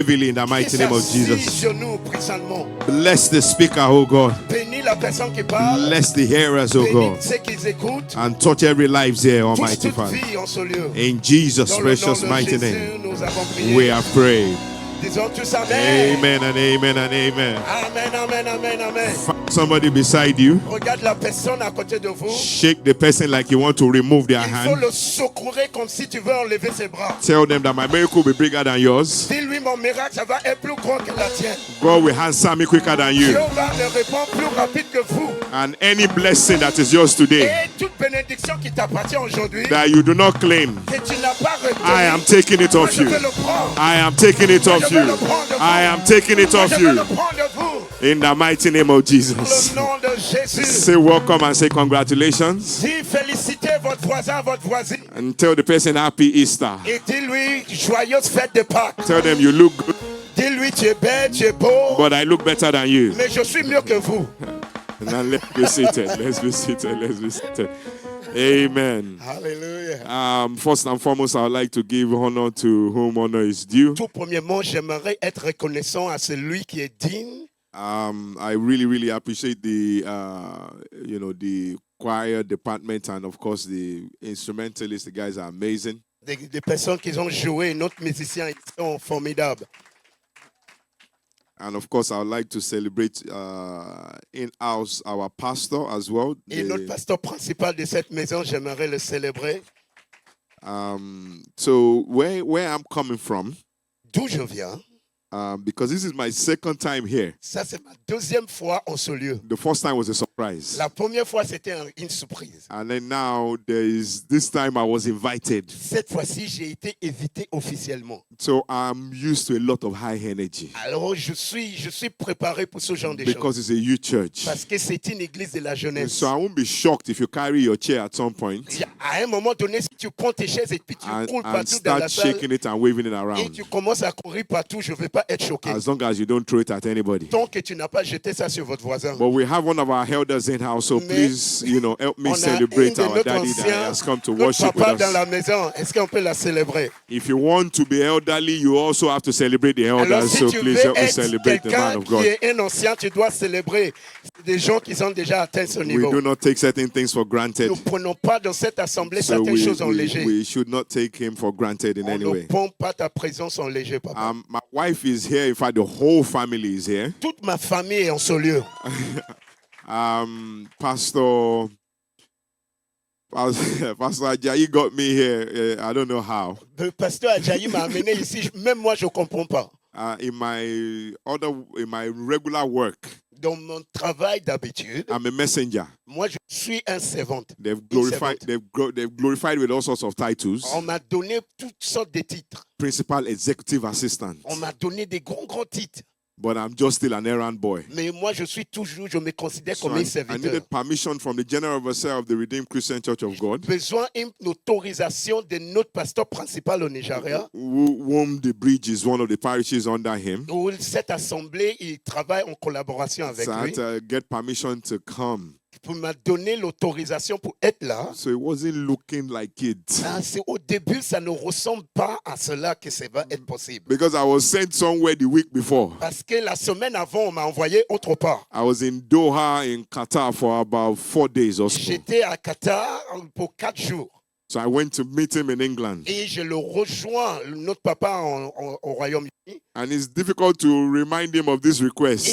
heavily in the mighty name of Jesus. sur nous puissamment. Bless the speaker, oh God. Bénis la personne qui parle. Bless the hearers, oh Bénis God. ceux qui écoutent. And touch every life there, Touche Almighty toute Father. vie en ce lieu. In Jesus' Dans le nom precious de mighty Jésus, name, nous avons prié. we have prayed. Disons tous amen. Amen and amen and amen. Amen, amen, amen, amen. Find somebody beside you. Regarde la personne à côté de vous. Shake the person like you want to remove their Il faut hand. le secourir comme si tu veux enlever ses bras. Tell them that my miracle will be bigger than yours. Dis-lui, mon miracle, ça va être plus grand que la tienne. God will answer me quicker than you. Dieu va le répondre plus rapide que vous. And any blessing that is yours today Et toute bénédiction qui t'appartient aujourd'hui, that you do not claim, que tu n'as pas retenu, I am taking it moi, off je you. vais le prendre. I am taking it Moi, off je vais you. le prendre de vous. I am taking it Moi, off je vais you. le prendre de vous. In the mighty name of Dans Jesus. le nom de Jésus. Say welcome and say congratulations. Dis félicitez votre voisin, votre voisine. And tell the person happy Easter. Et dis-lui joyeuse fête de Pâques. Tell them you look good, Dis-lui tu es belle, tu es beau, but I look better than you. mais je suis mieux que vous. And now let's be seated. Let's be seated. Let's be seated. Amen. Alléluia. First and foremost, I would like to give honor to whom honor is due. Tout premièrement, j'aimerais être reconnaissant à celui qui est digne. I really appreciate the the choir department and of course the instrumentalists. The guys are amazing. Des personnes qui ont joué, notre musicien, ils sont formidables. And of course, I would like to celebrate in-house our pastor as well. Et notre pasteur principal de cette maison, j'aimerais le célébrer. So where I'm coming from, D'où je viens, because this is my second time here. ça c'est ma deuxième fois en ce lieu. The first time was a surprise. La première fois, c'était une surprise. And then now this time I was invited. Cette fois-ci, j'ai été invité officiellement. So I'm used to a lot of high energy. Alors, je suis préparé pour ce genre de Because choses. it's a youth church. Parce que c'est une église de la jeunesse. So I won't be shocked if you carry your chair at some point À un moment donné, si tu prends tes chaises et puis tu and coules partout dans start la salle shaking it and waving it et around. tu commences à courir partout, je ne vais pas être choqué. As long as you don't throw it at anybody. Tant que tu n'as pas jeté ça sur votre voisin. But we have one of our elders in house, so Mais please, help me On a celebrate une de our notre daddy that ancien, has come to notre worship papa with dans us. la maison. Est-ce qu'on peut la célébrer? If you want to be elderly, you also have to celebrate the Alors, elders. si So tu please veux help me être celebrate the man quelqu'un of qui God. est un ancien, tu dois célébrer des gens qui ont déjà atteint ce We niveau. do not take certain things for granted. Nous ne prenons pas dans cette assemblée So certaines choses en léger. we should not take him for granted in On any ne way. prend pas ta présence en léger, papa. My wife is here. In fact, the whole family is here. Toute ma famille est en ce lieu. Pastor Ajayi got me here. I don't know how. Le pasteur Ajayi m'a amené ici. Même moi, je ne comprends pas. In my regular work, Dans mon travail d'habitude, I'm a messenger. moi, je suis un servante. They've glorified with all sorts of titles. On m'a donné toutes sortes de titres. Principal executive assistant. On m'a donné des grands titres. But I'm just still an errand boy. Mais moi, je me considère So comme un I serviteur. needed permission from the general overseer of the Redeemed Christian Church of God, Besoin d'une autorisation de notre pasteur principal au Nigeria. whom the bridge is one of the parishes under him. Où cette assemblée, il travaille en collaboration avec So I lui. had to get permission to come. Pour m'a donné l'autorisation pour être là. So it wasn't looking like it. Au début, ça ne ressemble pas à cela que ça va être possible. Because I was sent somewhere the week before. Parce que la semaine avant, on m'a envoyé autre part. I was in Doha in Qatar for about 4 days or so. J'étais à Qatar pour 4 jours. So I went to meet him in England. Et je le rejoins, notre papa au Royaume-Uni. And it's difficult to remind him of this Et request.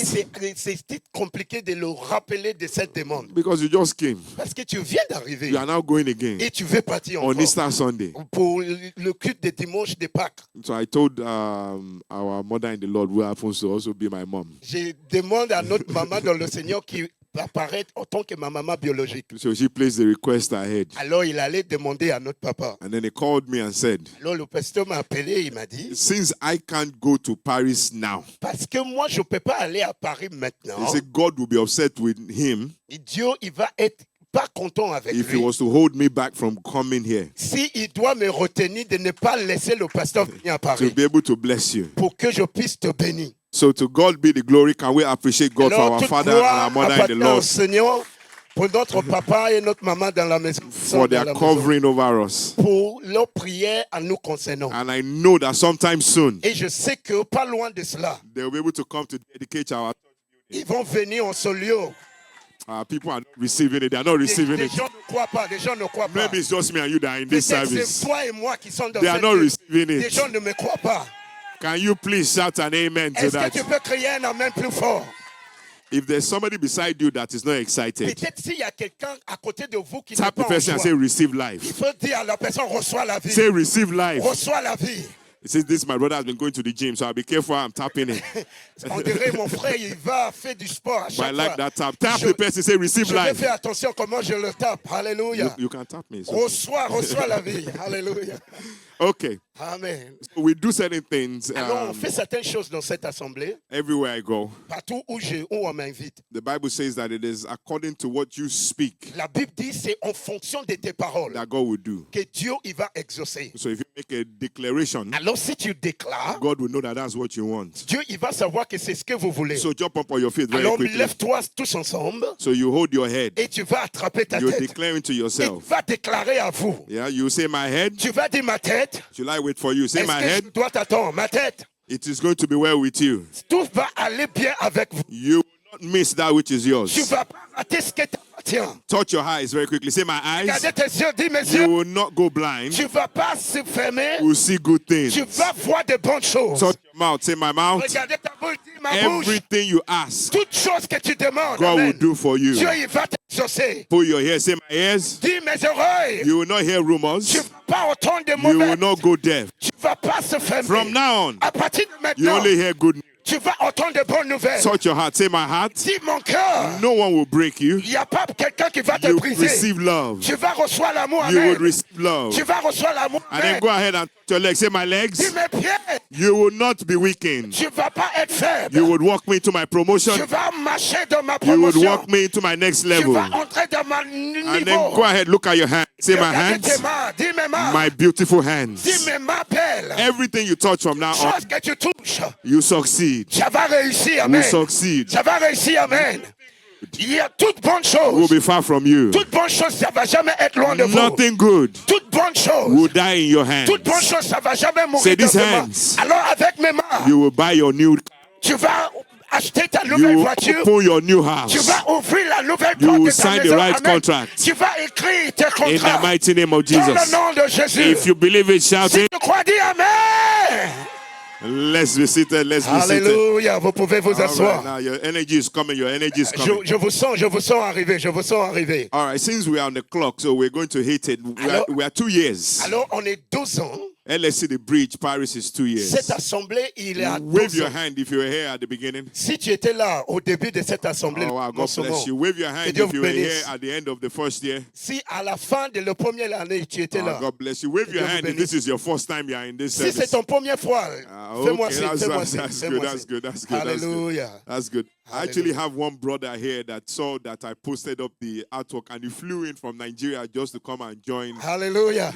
c'est compliqué de le rappeler de cette demande. Because you just came. Parce que tu viens d'arriver. You are now going again Et tu veux partir on encore. Easter Sunday. Pour le culte de dimanche de Pâques. So I told our mother in the Lord, who happens to also be my mom. Je demande à notre maman dans le Seigneur qui apparaît en tant que ma maman biologique. So she placed the request ahead. Alors il allait demander à notre papa. And then he called me and said, Alors le pasteur m'a appelé, il m'a dit, since I can't go to Paris now, parce que moi je ne peux pas aller à Paris he maintenant. said God will be upset with him Et Dieu, il va être pas content avec if he lui. was to hold me back from coming here Si il doit me retenir de ne pas laisser le pasteur venir à to Paris be able to bless you. pour que je puisse te bénir. So to God be the glory. Can we appreciate God for Alors our toute Father and gloire our Mother in the appartient au Lord? Seigneur. Pour notre papa et notre maman dans la maison. for their covering over us. Pour leur prière à nous concernant. And I know that sometime soon, Et je sais que pas loin de cela, they'll be able to come to dedicate our. ils vont venir en ce lieu. People are not receiving it. They are not receiving Les it. gens ne croient pas. Les gens ne croient pas. Maybe it's just me and you that are in this Peut-être service. c'est toi et moi qui sommes dans They are cette not vie. receiving Les it. gens ne me croient pas. Can you please shout an amen to Est-ce que that? tu peux crier un amen plus fort? If there's somebody beside you that is not excited, Peut-être s'il y a quelqu'un à côté de vous qui n'est tap pas the en person and say, joie, receive il life. faut dire à la personne, reçois la vie. Say, receive life. Reçois la vie. It says, this my brother has been going to the gym, so I'll be careful how I'm tapping it. On dirait mon frère, il va faire du sport à But I chaque like fois. that tap. Tap Je- the person, say, receive Je vais life. faire attention comment je le tape. Alléluia. You can tap me. It's okay. Reçois la vie. Alléluia. Okay. Amen. So we do certain things Alors, on fait certaines choses dans cette assemblée. everywhere I go. Partout où on m'invite. The Bible says that it is according to what you speak La Bible dit c'est en fonction de tes paroles that God will do. que Dieu il va exaucer. So if you make a declaration, Alors, si tu déclares, God will know that that's what you want. Dieu il va savoir que c'est ce que vous voulez. So jump up on your feet very Alors, quickly. lève-toi tous ensemble So you hold your head. et tu vas attraper ta You're tête. declaring to Et yourself. tu vas déclarer à vous. Yeah, you say my head. Tu vas dire ma tête. Should I wait for you? Say Est-ce my que head. je dois t'attendre? Ma tête. It is going to be well with you. Tout va aller bien avec vous. You will not miss that which is Tu yours. vas pas rater ce qui t'appartient. Touch your eyes very quickly. Say my eyes. Regardez tes yeux, dis mes You yeux. will not go blind. Tu vas pas se fermer. You will see good things. Tu vas voir de bonnes choses. Touch your mouth. Say my mouth. Regardez ta bouche, dis ma bouche. Everything you ask, Toute chose que tu demandes, God will amen. do for you. Dieu il va t'exaucer. Put your ears. Say my ears. Dis mes oreilles. You will not hear Tu rumors. vas pas entendre de You mauvais. will not go deaf. Tu vas pas se fermer. From now on, À partir de you maintenant, only hear good news. tu vas entendre de bonnes nouvelles. Touch your heart. Say my heart. Dis mon cœur. No one will break you. Il n'y a pas quelqu'un qui va te You briser. receive love. Tu vas recevoir l'amour. You will Amen. receive love. Tu vas recevoir l'amour. And then Amen. go ahead and touch your legs. Say my Dis legs. mes pieds. You will not be weakened. Tu vas pas être faible. You would walk me into my promotion. Tu vas marcher dans ma You would promotion. walk me into my next Tu level. vas entrer dans mon And then niveau. go ahead, look at your hands. Say my Regarde tes hands. mains. Dis mes mains. My beautiful Dis hands. mes mains belles. Everything you touch from now on, Chose que tu touches. you succeed. Ça va réussir. Will Amen. succeed. Ça va réussir. Amen. Il y a toute bonne Will chose. be far from you. Toute bonne chose, ça va jamais être loin de vous. Nothing good Toute bonne chose. will die in your hands. Toute bonne chose, ça va jamais Say mourir dans these tes mains. hands. Alors avec mes mains, You will buy your new. tu vas acheter ta You nouvelle will voiture. open your new Tu house vas ouvrir la nouvelle You porte will de ta sign the maison. right Amen. contract. Tu vas écrire tes in the contrats mighty name of dans le Jesus. nom de Jésus. If you believe it, shout Si it. tu crois, dis Amen. Let's be seated. Let's be seated. Alléluia, vous pouvez vous All right, asseoir. now your energy is coming. Your energy is coming. Je vous sens arriver, je vous sens arriver. All right, since we are on the clock, so we're going to hit it. We are 2 years. Alors, on est 12 ans. LSC The Bridge, Paris is 2 years. Cette assemblée, il est à Wave 12 your ans. hand if you were here at the beginning. Si tu étais là au début de cette assemblée, Oh, wow, en God ce bless moment, you. Wave your que hand Dieu if vous you were here bénisse. at the end of the first year. Si à la fin de la première année, tu étais Oh, là, God bless you. Wave Que your Dieu vous hand if bénisse. this is your first time you are in this si c'est service. ton première fois, fais-moi Okay, signe, fais-moi signe, that's fais-moi good. That's signe. good. That's good. That's good. Alléluia. That's good. I actually Hallelujah. have one brother here that saw that I posted up the artwork and he flew in from Nigeria just to come and join. Alléluia.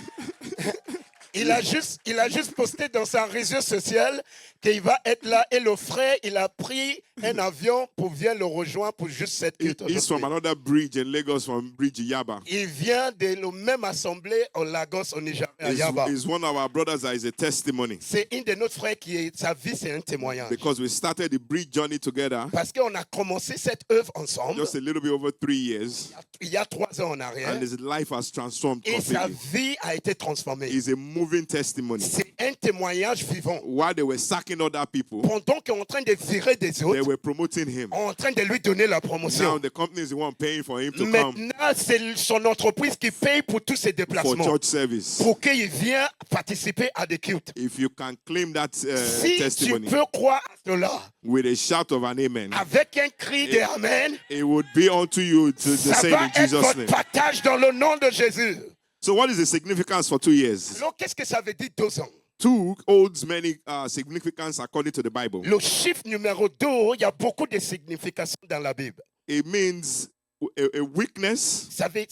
Il a juste posté dans sa réseau social qu'il va être là et le frère, il a pris un avion pour venir le rejoindre pour juste cette culte. He's from another bridge in Lagos, from Bridge Yaba. Il vient de la même assemblée au Lagos, au Nigeria, à Yaba. He's one of our brothers that is a testimony C'est une de nos frères qui est, sa vie, c'est un témoignage. because we started the bridge journey together Parce qu'on a commencé cette œuvre ensemble just a little bit over 3 years, il y a 3 ans en arrière and his life has transformed et sa completely. vie a été transformée. It's a moving testimony. C'est un témoignage vivant. While they were sacking other people, Pendant qu'on est en train de virer des they autres, were promoting him. on est en train de lui donner la Now promotion. the company is the one paying for him to come Maintenant, c'est son entreprise qui paye pour tous ses for déplacements. church service. Pour qu'il vienne participer à des cultes. If you can claim that Si tu testimony peux croire à cela, with a shout of an amen, avec un cri de Amen, it would be unto you to the ça same va in être Jesus' votre name. partage dans le nom de Jésus. So what is the significance for 2 years? Alors, qu'est-ce que ça veut dire 2 ans? 2 holds many significance according to the Bible. Le chiffre numéro 2, il y a beaucoup de significations dans la Bible. It means a weakness, Ça peut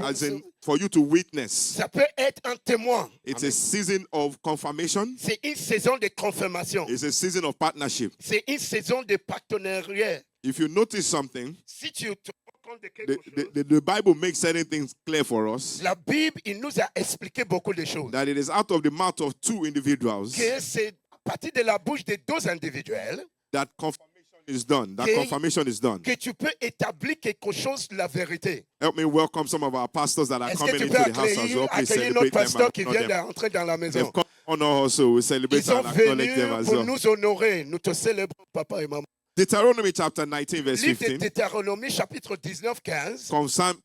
as in for you to witness. ça peut être un témoin. It's a season of confirmation. C'est une saison de confirmation. It's a season of partnership. C'est une saison de partenariat. If you notice something, Si tu te rends compte de quelque chose. the Bible makes certain things clear for us. La Bible, il nous a expliqué beaucoup de choses. That it is out of the mouth of two individuals Que c'est à partir de la bouche des deux individuels that confirmation is done. That Que- confirmation is done. que tu peux établir quelque chose, la vérité. Help me welcome some of our pastors that are Est-ce que coming tu into peux the house as well. Please accueillir notre celebrate them pasteur and qui honor vient them. d'entrer dans la maison? They've come honor also. We celebrate Ils sont and acknowledge venus them as pour well. nous honorer. Nous te célébrons, papa et maman. Deuteronomy chapter 19 verse Livre de 15 Deutéronomie, chapitre 19, 15,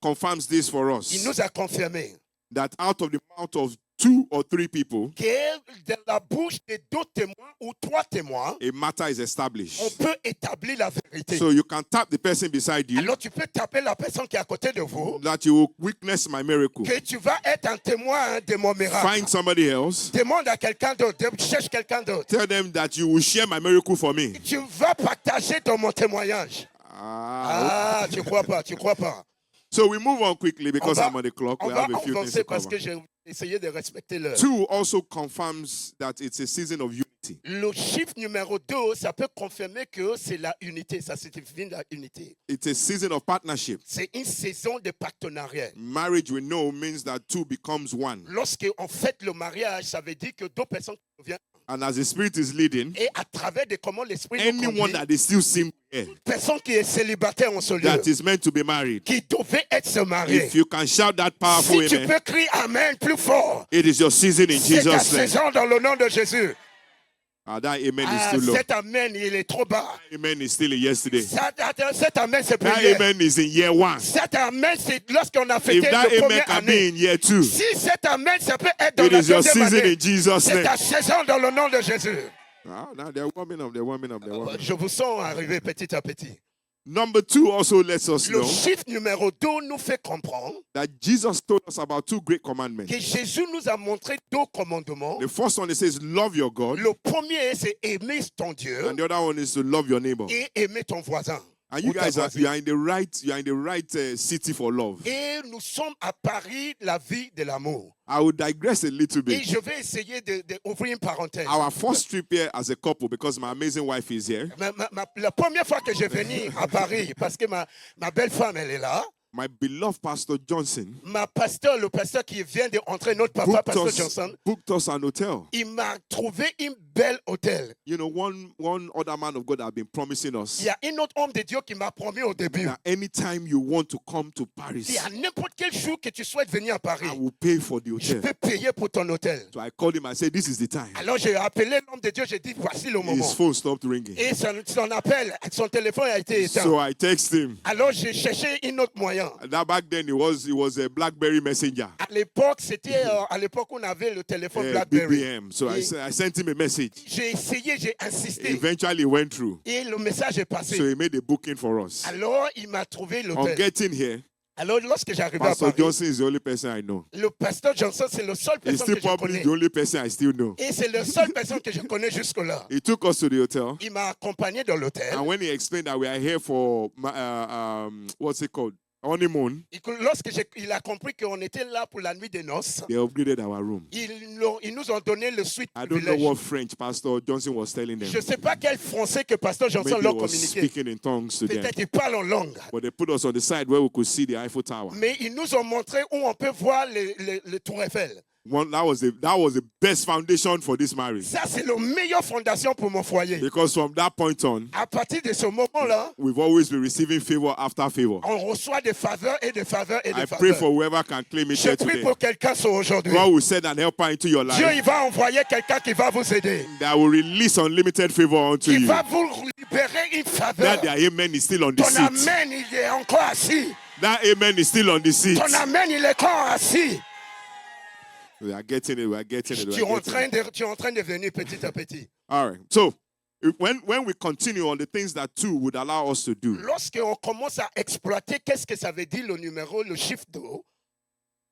confirms this for il us. nous a confirmé That out of the mouth of 2 or 3 people, que de la bouche de deux témoins ou trois témoins, a matter is on established. peut établir la vérité. So you can tap the person beside you Alors tu peux taper la personne qui est à côté de vous, that you will witness my miracle. que tu vas être un témoin de mon miracle. Find somebody else. Demande à quelqu'un d'autre, cherche quelqu'un d'autre. Tell them that you will share my miracle for me. Tu vas partager dans mon témoignage. Ah, tu crois pas, tu crois pas. So we move on quickly because va- I'm on the clock. On We va have a few things avancer to parce cover. que j'ai essayé de respecter l'heure. 2 also confirms that it's a season of unity. Le chiffre numéro 2, ça peut confirmer que c'est la unité, ça signifie la unité. It's a season of partnership. C'est une saison de partenariat. Marriage, we know, means that 2 becomes 1. Lorsque on fête le mariage, ça veut dire que deux personnes deviennent. And as the Spirit is leading, Et à travers de comment l'esprit nous anyone conduit, that is still single here, personne qui est célibataire en ce lieu, that is meant to be married, qui devait être se marier. if you can shout that powerful Si tu amen, peux crier Amen plus fort, it is your season in c'est ta Jesus' name. saison dans le nom de Jésus. That amen is Ah, too low. cet Amen, il est trop bas. Amen is still in yesterday. Cet Amen, c'est pour That hier. amen is in year 1. Cet Amen, c'est lorsqu'on a If fêté that la amen première can be année. in year 2, Si cet Amen, ça peut être dans it la is your deuxième season année. in Jesus' C'est name. ta saison dans le nom de Jésus. Now they're warming up, they're warming up, they're warming up. Je vous sens arriver petit à petit. Number 2 also lets us Le know chiffre numéro 2 nous fait comprendre that Jesus told us about 2 great commandments. que Jésus nous a montré deux commandements. The first one, it says, love your God. Le premier, c'est aimer ton Dieu And the other one is to love your neighbor. et aimer ton voisin. And you ou ta guys are, voisine. you are in the right city for love. Et nous sommes à Paris, la vie de l'amour. I will digress a little Et bit. je vais essayer d'ouvrir une parenthèse. Our first trip here as a couple, because my amazing wife is here. La première fois que je venu à Paris, parce que ma belle-femme, elle est là, My beloved Pastor Johnson le pasteur qui vient d'entrer, notre papa, Pasteur Johnson, booked us an hotel. il m'a trouvé une belle hôtel. You know, one other man of God have been promising us Il y a un autre homme de Dieu qui m'a promis au début. that anytime you want to come to Paris, Et à n'importe quel jour que tu souhaites venir à Paris, I will pay for the je hotel. peux payer pour ton hôtel. So I called him and said, this is the time. Alors j'ai appelé l'homme de Dieu, j'ai dit voici le moment. His phone stopped ringing. Et son appel, son téléphone a été éteint. So I text him. Alors j'ai cherché un autre moyen. Now back then it was a BlackBerry messenger, À l'époque, c'était à l'époque où on avait le téléphone BlackBerry. BBM. So I sent him a message. J'ai essayé, j'ai insisté. Eventually it went through. Et le message est passé. So he made a booking for us. Alors il m'a trouvé On l'hôtel. getting here, Alors lorsque j'arrivais à Pastor Paris, Johnson is the only person I know. le pasteur Johnson, c'est le seul He's personne still que je probably connais. the only person I still know. Et c'est le seul personne que je connais jusque-là. He took us to the hotel. Il m'a accompagné dans l'hôtel. And when he explained that we are here for, what's it called? Honeymoon, Et que lorsque il a compris qu'on était là pour la nuit des noces, they upgraded our room. ils nous ont donné le suite I don't know privilège. what French Pastor Johnson was telling them. Je ne sais pas quel français que pasteur Johnson Maybe he leur was communiqué. speaking in tongues to them. Peut-être qu'il parle en langue. But they put us on the side where we could see the Eiffel Tower. Mais ils nous ont montré où on peut voir le Tour Eiffel. That was the best foundation for this marriage. Ça, c'est la meilleure fondation pour mon foyer. Because from that point on, À partir de ce moment-là, we've always been receiving favor after favor. on reçoit des faveurs et des faveurs et I des pray faveurs. for whoever can claim it Je here prie today. pour quelqu'un sur aujourd'hui. God will send an helper into your Dieu, life il va envoyer quelqu'un qui va vous aider. that will release unlimited favor unto Il you. va vous libérer une faveur. That their amen is still on the Ton seat. amen, il est encore assis. That amen is still on the seat. Ton amen, il est encore assis. We are getting it. We are getting it. Tu es en train de venir petit à petit. All right. So when we continue on the things that 2 would allow us to do, Lorsqu'on commence à exploiter, qu'est-ce que ça veut dire le numéro, le chiffre 2?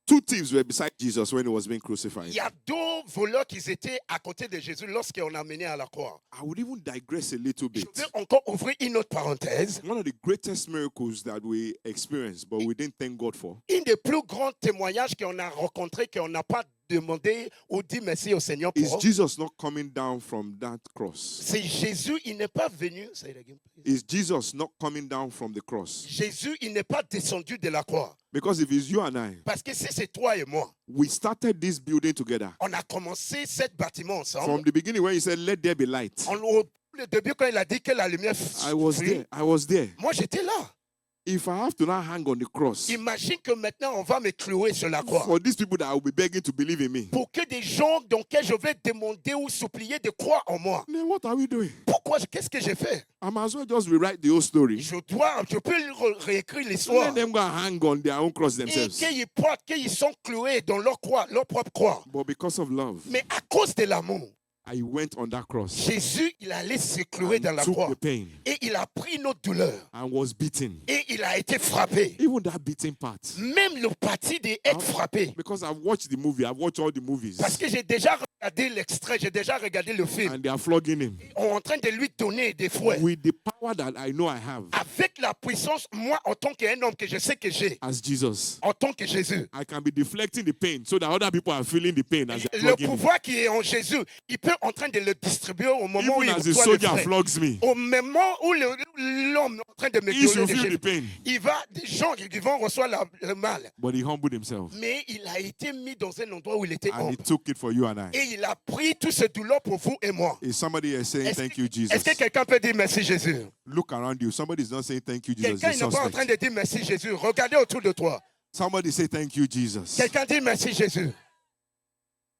2 thieves were beside Jesus when he was being Il crucified. y a deux voleurs qui étaient à côté de Jésus lorsqu'on a mené à la croix. I would even digress a little Je bit. vais encore ouvrir une autre parenthèse. One of the greatest miracles that we experienced, but we didn't thank God for, Un des plus grands témoignages qu'on a rencontrés, qu'on n'a pas demander ou dire merci au Seigneur Is pour. Jesus not coming down from that cross? C'est Jésus, il n'est pas venu. Is Jesus not coming down from the cross? Jésus, il n'est pas descendu de la croix. Because if it's you and I, Parce que si c'est toi et moi, we started this building together. on a commencé ce bâtiment From ensemble. the beginning when he said, let there be light. Au début, quand il a dit que la lumière I was brille, there. I was there. moi j'étais là. If I have to now hang on the cross, Imagine que maintenant on va me clouer sur la croix. for these people that will be begging to believe in me, Pour que des gens dont je vais demander ou supplier de croire en moi. then what are we doing? Pourquoi? Qu'est-ce que j'ai fait? I might as well just rewrite the whole story. Je peux réécrire Let l'histoire. them go and hang on their own cross Et themselves. qu'ils sont cloués dans leur croix, leur propre croix. But because of love, Mais à cause de l'amour, I went on that cross Jésus, il allait se clouer dans and la took croix. the pain Et il a pris notre douleur. and was beaten. Et il a été frappé. Even that beating part. Même le parti d'être frappé. Because I've watched the movie, I've watched all the movies, Parce que j'ai déjà regardé l'extrait, j'ai déjà regardé le film. and they are flogging him. On est en train de lui donner des fouets. With the power that I know I have Avec la puissance, moi, en tant qu'un homme que je sais que j'ai, as Jesus, en tant que Jésus, I can be deflecting the pain so that other people are feeling the pain as they're le flogging him. pouvoir qui est en Jésus, il peut en train de le distribuer au moment où Even il as the reçoit le soldier frais. flogs me, Au moment où l'homme est en train de me he should donner feel des the pain. des gens qui vont recevoir le mal. But he humbled himself Mais il a été mis dans un endroit où il était and he humble. took it for you and I. Et il a pris toute cette douleur pour vous et moi. Is somebody is saying thank you, Jesus? Est-ce que quelqu'un peut dire merci Jésus? Look around you. Somebody is not saying thank you, Jesus. Quelqu'un It's n'est pas en train suspect. de dire merci Jésus. Regardez autour de toi. Somebody say thank you, Jesus. Quelqu'un dit merci Jésus.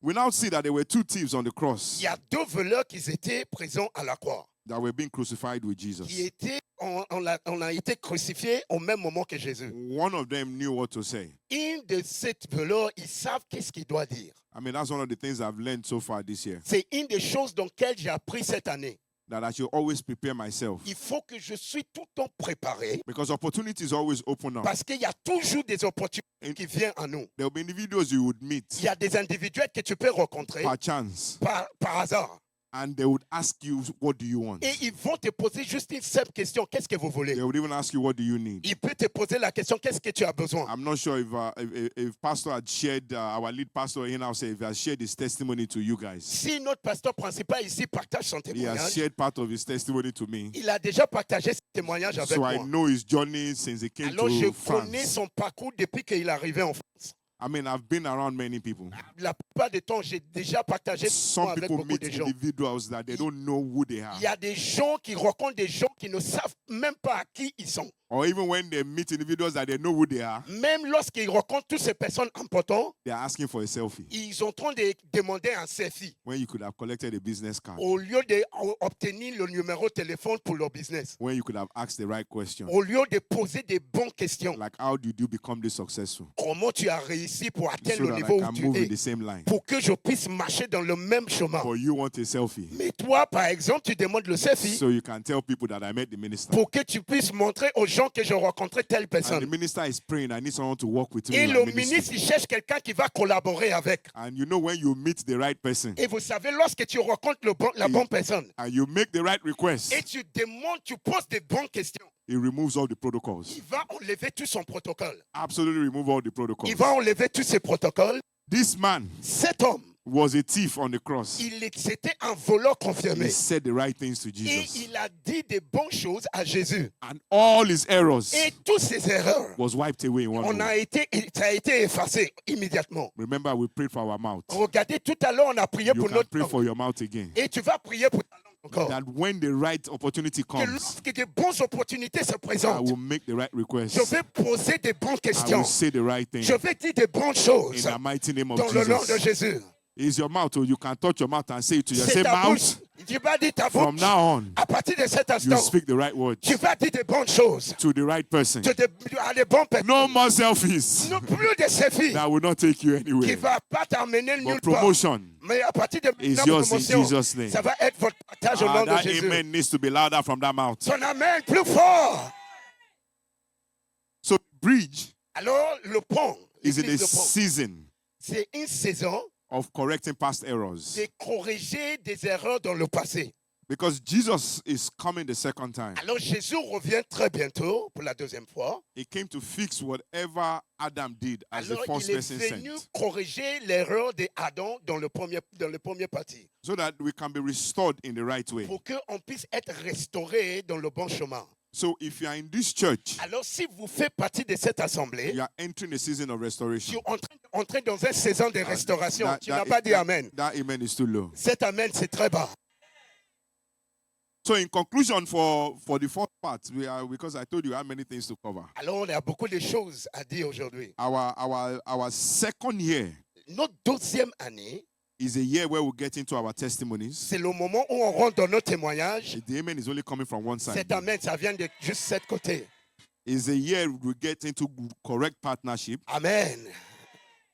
We now see that there were two thieves on the Il cross y a deux voleurs qui étaient présents à la croix. that were being crucified with Qui Jesus. étaient, on a été crucifiés au même moment que Jésus. One of them knew what to say. Une de ces voleurs, ils savent qu'est-ce qu'il doit dire. I mean, that's one of the things I've learned so far this year. C'est une des choses dans lesquelles j'ai appris cette année. That I should always prepare myself. Il faut que je suis tout le temps préparé Because opportunities always open up. parce qu'il y a toujours des opportunités qui viennent à nous. There will be individuals you would meet Il y a des individus que tu peux rencontrer par chance. par hasard. And they would ask you, what do you want? Et ils vont te poser juste une simple question. Qu'est-ce que vous voulez? They would even ask you, what do you need? Il peut te poser la question. Qu'est-ce que tu as besoin? I'm not sure if Pastor had shared, our lead pastor in our say, if he has shared his testimony to you guys. Si notre pasteur principal ici partage son He has témoignage, shared part of his testimony to me. il a déjà partagé ce témoignage avec So I moi. know his journey since he came Alors je to connais France. son parcours depuis qu'il est arrivé en France. I mean, I've been around many people. La plupart du temps, j'ai déjà partagé Some avec people beaucoup meet de gens. individuals that they don't know who they are. Il y a des gens qui rencontrent des gens qui ne savent même pas à qui ils sont. Or even when they meet individuals that they know who they are, Même lorsqu'ils rencontrent toutes ces personnes importantes, they are asking for a selfie. ils sont en train de demander un selfie When you could have collected a business card. au lieu d'obtenir le numéro de téléphone pour leur business. When you could have asked the right question. Au lieu de poser des bonnes questions. Like, how did you become this successful? Comment tu as réussi pour atteindre So le that niveau I où can tu move in es? the same line. Pour que je puisse marcher dans le même chemin. But you want a selfie. Mais toi, par exemple, tu demandes le selfie So you can tell people that I met the minister. pour que tu puisses montrer aux gens que j'ai rencontré telle And the personne. minister is praying, I need someone to work with me. Et in le my ministry. ministre, il cherche quelqu'un qui va collaborer avec. And you know when you meet the right person Et vous savez, lorsque tu rencontres la bonne personne and you make the right request, et tu demandes, tu poses des bonnes questions, it removes all the protocols. il va enlever tout son protocole. Absolutely remove all the protocols. Il va enlever tous ses protocoles. This man Cet homme, was a thief on the cross. c'était un voleur He confirmé. said the right things to Et Jesus. il a dit des bonnes choses à Jésus. And all his errors Et toutes ses erreurs, was wiped away in one go. ça a été effacé immédiatement. Remember, we prayed for our mouth. Regardez, tout à l'heure, on a prié You pour can notre pray langue. for your mouth again. Et tu vas prier pour ta langue encore. That when the right opportunity Que comes, lorsque des bonnes opportunités se I présentent, will make the right request. je vais poser des bonnes I questions. will say the right thing Je vais dire des bonnes in choses the mighty name of dans le nom de Jesus. Jésus. Is your mouth, or you can touch your mouth and say it to your C'est say ta mouth. bouche. Tu vas dire ta From bouche. now on, À partir de cet you instant, speak the right words tu vas dire des bonnes choses. to the right person. À des bonnes personnes. No more selfies Non plus de ces filles that will not take you qui ne anywhere. va pas t'emmener nulle But part. promotion Mais à partir de is maintenant, yours in promotion, Jesus' name. ça va être votre partage au nom de That Jésus. amen needs to be louder from that mouth. Son amen plus fort. So bridge Alors, le pont, is in a l'église de pont, season c'est une saison of correcting past errors. de corriger des erreurs dans le passé. Because Jesus is coming the second time. Alors Jésus revient très bientôt pour la deuxième fois. He came to fix whatever Adam did as the Alors first il est person venu sent. corriger l'erreur d'Adam dans le premier parti. So that we can be restored in the right way. Pour qu'on puisse être restauré dans le bon chemin. So if you are in this church, Alors si vous faites partie de cette assemblée, you are entering a season of tu restoration. es en train d'entrer dans une saison de restauration. That- Tu that- n'as pas dit that- Amen. That amen is too low. Cet Amen, c'est très bas. So in conclusion, for the fourth part, because I told you I have many things to cover. Alors on a beaucoup de choses à dire aujourd'hui. Our second year Notre deuxième année, is a year where we get into our testimonies. c'est le moment où on rentre dans nos témoignages. The amen is only coming from one side. Cet Amen, ça vient de juste cet côté. Is a year we get into correct partnership. Amen.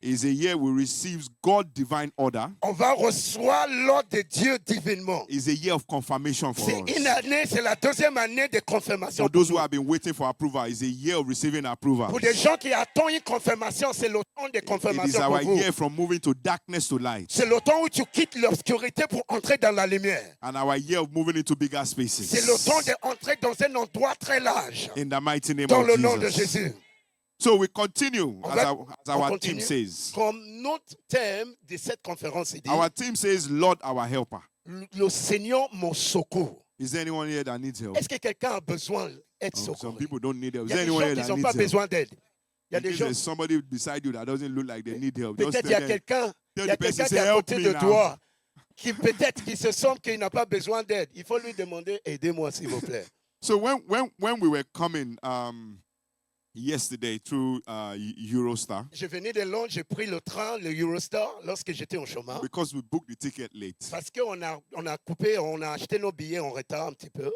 Is a year we receive God's divine order. On va recevoir l'ordre de Dieu divinement. Is a year of confirmation for C'est une us. année, c'est la deuxième année de confirmation. For those who have been waiting for approval, is a year of receiving approval. Pour des gens qui attendent une confirmation, c'est le temps de It is confirmation our pour vous. year from moving to darkness to light. C'est le temps où tu quittes l'obscurité pour entrer dans la lumière. And our year of moving into bigger C'est le spaces. temps d'entrer dans un endroit très large. In the mighty name Dans of le nom de Jesus. Jésus. So we continue On as va- our on team continue. says. Comme notre thème de cette conférence est dit, Our team says, Lord, our helper. le Seigneur mon secours. Is there anyone here that needs help? Est-ce que quelqu'un a besoin d'être Oh, some secouru? people don't need help. Il Is y a there des anyone gens here qui that n'ont needs pas help? besoin d'aide. Il y a In des case gens, there's somebody beside you that doesn't look like they need help. Just peut-être il tell y a them, quelqu'un, tell il y a the person, quelqu'un qui say, est à help côté me de now. toi, qui peut-être qui se semble qu'il n'a pas besoin d'aide. Il faut lui demander, aidez-moi s'il vous plaît. So when we were coming yesterday through Eurostar, Je venais de Londres, j'ai pris le train, le Eurostar, lorsque j'étais en chemin. because we booked the ticket late, Parce qu'on a coupé, on a acheté nos billets en retard un petit peu.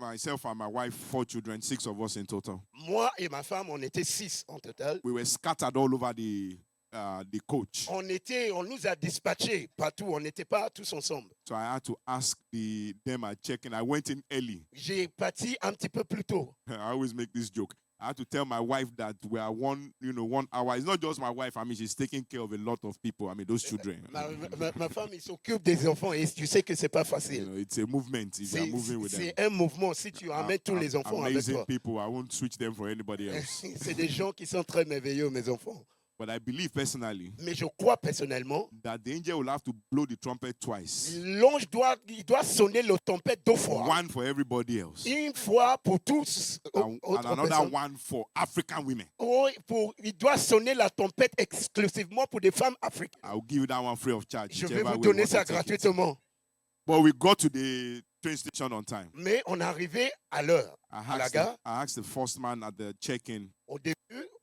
myself and my wife, 4 children, 6 of us in total, Moi et ma femme, on était 6 en total. we were scattered all over the coach. On nous a dispatchés partout, on n'était pas tous ensemble. So I had to ask them at check-in. I went in early. J'ai parti un petit peu plus tôt. I always make this joke. I had to tell my wife that we are 1 hour. It's not just my wife. I mean, she's taking care of a lot of people. I mean, those children. Ma femme, il s'occupe des enfants et tu sais que c'est pas You facile. know, it's a movement if you are moving with them. C'est un mouvement. Si tu amènes tous les enfants avec Amazing toi, people. I won't switch them for anybody else. c'est des gens qui sont très merveilleux, mes enfants. But I believe personally Mais je crois personnellement, that the angel will have to blow the trumpet twice. l'ange doit sonner le trompette 2 fois. One for everybody else. Une fois pour tous And autres another personnes. one for African women. Il doit sonner la trompette exclusivement pour des femmes africaines. I'll give you that one free of charge. Je vais whichever vous way you donner want ça to take it. gratuitement. But we got to the train station on time. Mais on est arrivé à l'heure. À la gare, I asked the first man at the check-in, au début,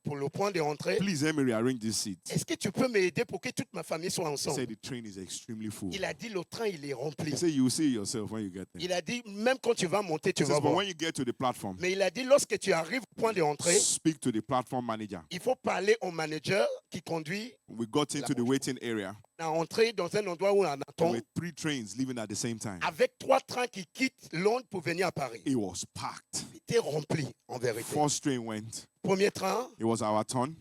pour le point de rentrée, please help me rearrange this seat. est-ce que tu peux m'aider pour que toute ma famille soit He ensemble? said the train is extremely full. Il a dit le train il est rempli. He said you will see it yourself when you get there. Il a dit même quand tu vas monter, tu He vas says, but voir. when you get to the platform, Mais il a dit lorsque tu arrives au point de rentrée, speak to the platform manager. il faut parler au manager qui conduit. We got into the waiting area. On est entré dans un endroit où on There attend were 3 trains leaving at the same time. avec 3 trains qui quittent Londres pour venir à Paris. It was packed. Il était rempli en vérité. First train went. Premier train, It was our turn.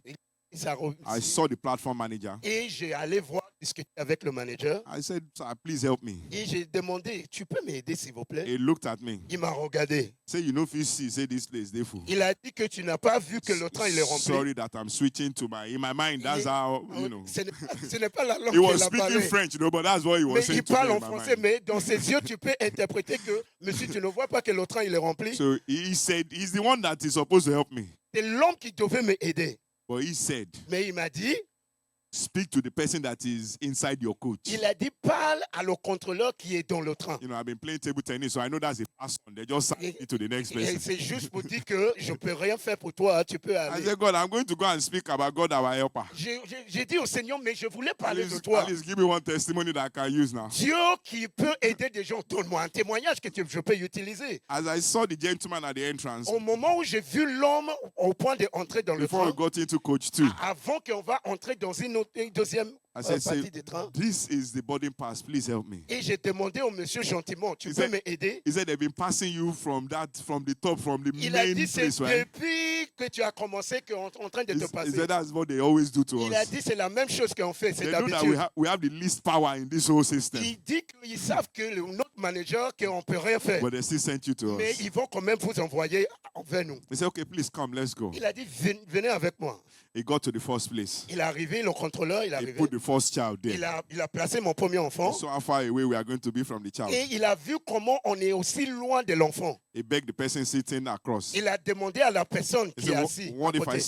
ça I saw the platform manager. et j'ai allé voir, discuter avec le manager. I said, sir, please help me. Et j'ai demandé, tu peux m'aider s'il vous plaît? He looked at me. Il m'a regardé. Say, you know, if you see, say this place, they full. Il a dit que tu n'as pas vu que le train il est rempli. Sorry that I'm switching to in my mind, that's how, you know. Ce n'est pas la langue He was qu'il a speaking parlé. French, but that's what he was Mais saying il to me parle en in my français, mind. mais dans ses yeux, tu peux interpréter que, monsieur, tu ne vois pas que le train il est rempli. So he said, he's the one that is supposed to help me. C'est l'homme qui devait m'aider. But he said, Mais il m'a dit, speak to the person that is inside your coach. il a dit, parle à le contrôleur qui est dans le train. You know, I've been playing table tennis, so I know that's a pass on. They just send me to the next Et person. c'est juste pour dire que je ne peux rien faire pour toi, tu peux I aller. said, God, I'm going to go and speak about God, our helper. J'ai dit au Seigneur, mais je voulais At parler de least, toi. at least give me one testimony that I can use now. Dieu qui peut aider des gens, donne-moi un témoignage que je peux utiliser. As I saw the gentleman at the entrance, Au moment où j'ai vu l'homme au point d'entrer dans le before we train, got into coach 2, avant qu'on va entrer dans une deuxième I said, partie du train. this is the boarding pass. Please help me. Et j'ai demandé au monsieur gentiment, tu He peux said- m'aider? He said they've been passing you from the top, from the Il a main dit, c'est place, right? depuis que tu as commencé qu'on est en train de te He passer. said that's what they always do to Il a us. dit, c'est la même chose qu'on fait, c'est They know that d'habitude. we have the least power in this whole system, Il dit qu'ils savent que notre manager, qu'on ne peut rien faire. but they still sent you to Mais us. ils vont quand même vous envoyer vers nous. He said, okay, please come, let's go. Il a dit, venez avec moi. He got to the first place. Il est arrivé, le contrôleur, il est He arrivé. put the first child there. Il a placé mon premier enfant. So how far away we are going to be from the child. Et il a vu comment on est aussi loin de l'enfant. He begged the person sitting across. Il a demandé à la personne He qui est said, assise. what à if I côté.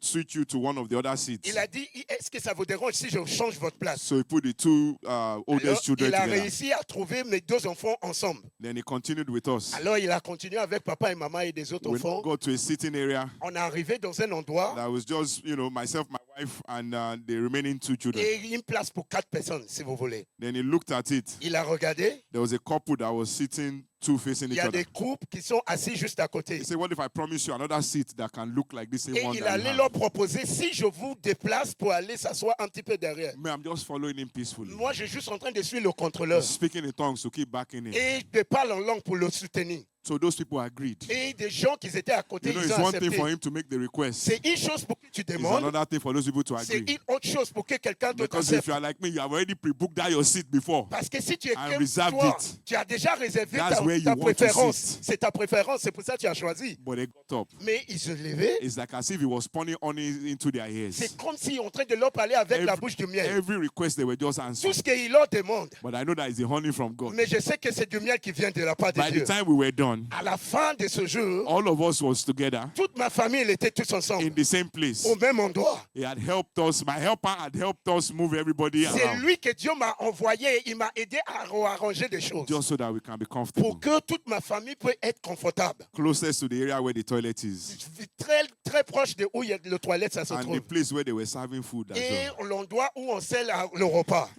switch you to one of the other seats? Il a dit, est-ce que ça vous dérange si je change votre place? So he put the two Alors, oldest children il a together. réussi à trouver mes deux enfants ensemble. Then he continued with us. Alors, il a continué avec papa et maman et des autres We enfants. got to a sitting area On est arrivé dans un endroit that was just, myself, my wife, and the remaining two children. et une place pour 4 personnes, si vous voulez. Then he looked at it. Il a regardé. There was a couple that was sitting two facing Il each y a other. des couples qui sont assis juste à côté. He said, what if I promise you another seat that can look like this same Et one il that you allait have? leur proposer, si je vous déplace pour aller s'asseoir un petit peu derrière. Me, I'm just following him peacefully. Moi, je suis juste en train de suivre le contrôleur. He's speaking in tongues to keep backing him. Et je parle en langue pour le soutenir. So those people agreed. Et des gens qui étaient à côté, You know, ils it's ont one thing for accepté. him to make the request. C'est une chose pour que tu It's demandes. another thing for those people to C'est agree. une autre chose pour que quelqu'un d'autre Because if accepte. you are like me, you have already pre-booked that your seat before. Parce que si tu es I comme reserved toi, it. tu as déjà réservé That's where you ta want to préférence. sit. C'est ta préférence, c'est pour ça que tu as choisi. But they got up. Mais ils se levaient. It's like as if he was pouring honey into their ears. C'est comme s'ils sont en train de leur parler avec la bouche du miel. Every request they were just Tout answering. ce qu'ils leur demandent. But I know that it's the honey from God. Mais je sais que c'est du miel qui vient de la part de By the Dieu. time we were done, À la fin de ce jour, all of us was together toute ma famille, elle était tous in ensemble, the same place. au même endroit. He had helped us. My helper had helped us move everybody C'est around lui que Dieu m'a envoyé. Il m'a aidé à arranger des choses just so that we can be comfortable. pour que toute ma famille puisse être confortable. Closest to the area where the toilet is. Très, très proche de où il y a le toilette, ça se And the trouve. place where they were serving food as Et well. l'endroit où on sert le repas.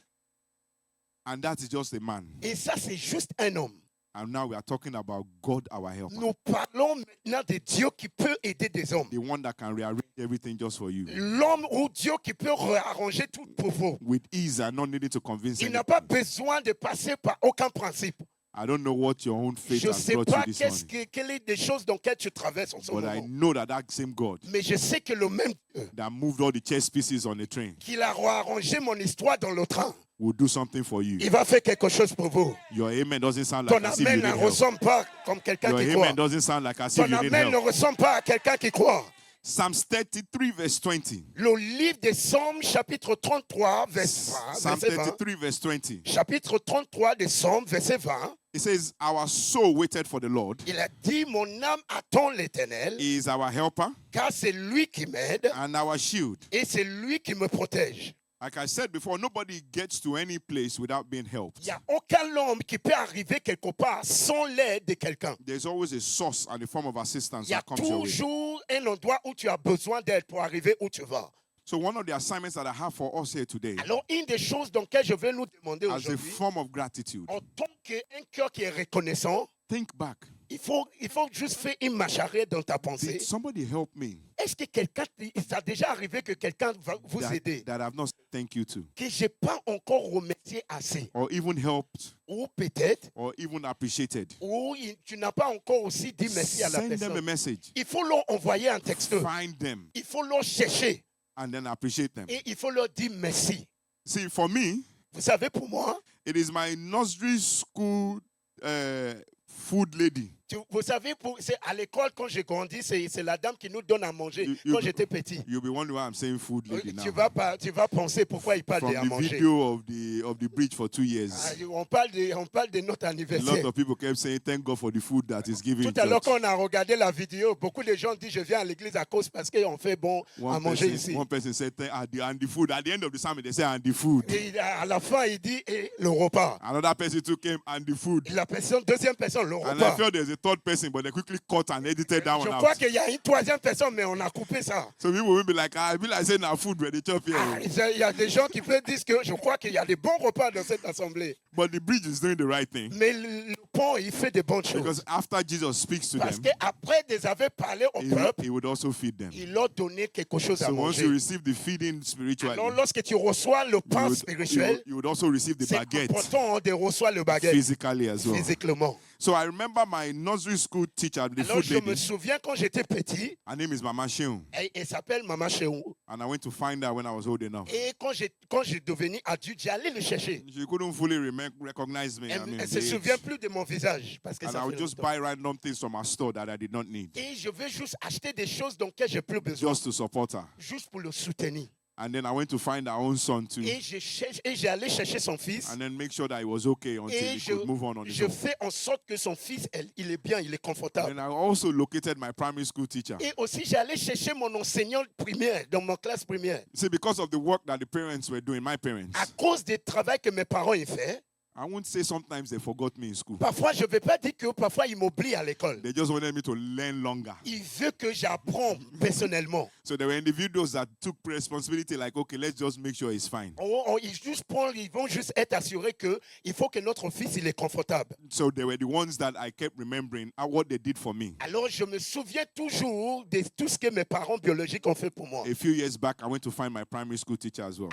And that is just a man. Et ça, c'est juste un homme. And now we are talking about God, our helper. Nous parlons maintenant de Dieu qui peut aider des hommes. The one that can rearrange everything just for you. L'homme ou Dieu qui peut réarranger tout pour vous. With ease and not needing to convince Il n'a anyone. pas besoin de passer par aucun principe. I don't know what your own faith Je ne has sais brought pas you this morning. quelles sont les choses dans lesquelles tu traverses en ce But I moment. know that that same God Mais je sais que le même Dieu that moved all the chess pieces on the train qui a réarrangé mon histoire dans le train, will do something for you. il va faire quelque chose pour vous. Your amen doesn't sound Ton like as if you amen need ne help. ressemble pas comme quelqu'un Your qui croit. amen doesn't sound like as Ton if you need amen ne help. ressemble pas à quelqu'un qui croit. Psalms 33 verse 20. Le livre des Psaumes, chapitre 33, verset 20. Psalm verset 20. 33 verse 20. Chapitre 33 des Psaumes, verset 20. It says, our soul waited for the Lord. Il a dit, mon âme attend l'Éternel, He is our helper car c'est lui qui m'aide and our shield. et c'est lui qui me protège. Like I said before, nobody gets to any place without being helped. Il n'y a aucun homme qui peut arriver quelque part sans l'aide de quelqu'un. There's always a source and a form of assistance Il y a that comes your way. toujours un endroit où tu as besoin d'aide pour arriver où tu vas. So one of the assignments that I have for us here today, Alors, une des choses dans lesquelles je vais nous demander as a aujourd'hui, form of gratitude, en tant qu'un cœur qui est reconnaissant, think back. il faut juste faire une marche arrière dans ta pensée. Did somebody help me Est-ce que quelqu'un, ça a déjà arrivé que quelqu'un va vous aider, that I've not said thank you to? que je n'ai pas encore remercié assez, Or even helped ou peut-être, or even appreciated? ou tu n'as pas encore aussi dit merci à la Send them a personne. message. Il faut leur envoyer un texte. Find them Il faut leur chercher and then appreciate them. et il faut leur dire merci. See, for me, Vous savez, pour moi, it is my nursery school food lady. vous savez, c'est à l'école, quand j'ai grandi, c'est la dame qui nous donne à manger quand j'étais petit. You'll be wondering why I'm saying food lady now. Tu vas penser pourquoi il parle From de à the manger. video of the bridge for 2 Ah, years, on parle de notre a lot anniversaire. of people kept saying thank God for the food that is given. Tout à l'heure, quand on a regardé la vidéo, beaucoup de gens disent je viens à l'église à cause parce qu'on fait bon à manger ici. One person said and the food. At the end of the sermon, they say and the food. Et à la fin, il dit et le repas. Another person too came and the food. La deuxième personne, le And I repas. felt there's a third person, but they quickly cut and edited that Je one crois out. qu'il y a une troisième personne, mais on a coupé ça. So people will be like, I be like saying now food where they chop here. Ah, il y a des gens qui peuvent dire que je crois qu'il y a des bons repas dans cette assemblée. But the bridge is doing the right thing. Mais le pont, il fait de bonnes choses. Because after Jesus speaks to Parce them, qu'après qu'ils avaient parlé au peuple, he would also feed them. il leur donnait quelque chose à So once you manger. receive the feeding spiritually, Alors, lorsque tu reçois le pain spirituel, you would also receive the c'est baguette important de recevoir le baguette physically as well. physiquement. So I remember my nursery school teacher, the Alors, food je me lady. souviens quand j'étais petit, Her name is Mama Sheung. elle s'appelle Maman Chéou. And I went to find her when I was old enough. Et quand j'ai devenu adulte, j'ai le chercher. She couldn't fully recognize me. Elle I mean, ne se the souvient age. plus de mon visage. Parce que And ça I would fait just longtemps. buy random things from her store that I did not need, Et je veux juste acheter des choses dont j'ai plus besoin. just to support her. Juste pour le soutenir. And then I went to find her own son too, Et j'ai allé chercher son fils. and then make sure that he was okay until Et he could move on his je own. fais en sorte que son fils, il est bien, il est confortable. And I also located my primary school teacher. Et aussi, j'allais chercher mon enseignant primaire, dans ma classe primaire. See, because of the work that the parents were doing, my parents, À cause du travail que mes parents ont fait, I won't say sometimes they forgot me in school. parfois, je ne vais pas dire que parfois, ils m'oublient à l'école. They just wanted me to learn longer. Il veut que j'apprenne personnellement. So there were individuals that took responsibility, like, okay, let's just make sure he's fine. Ils vont juste être assurés qu'il faut que notre fils il est confortable. So they were the ones that I kept remembering what they did for me. Alors, je me souviens toujours de tout ce que mes parents biologiques ont fait pour moi. A few years back, I went to find my primary school teacher as well.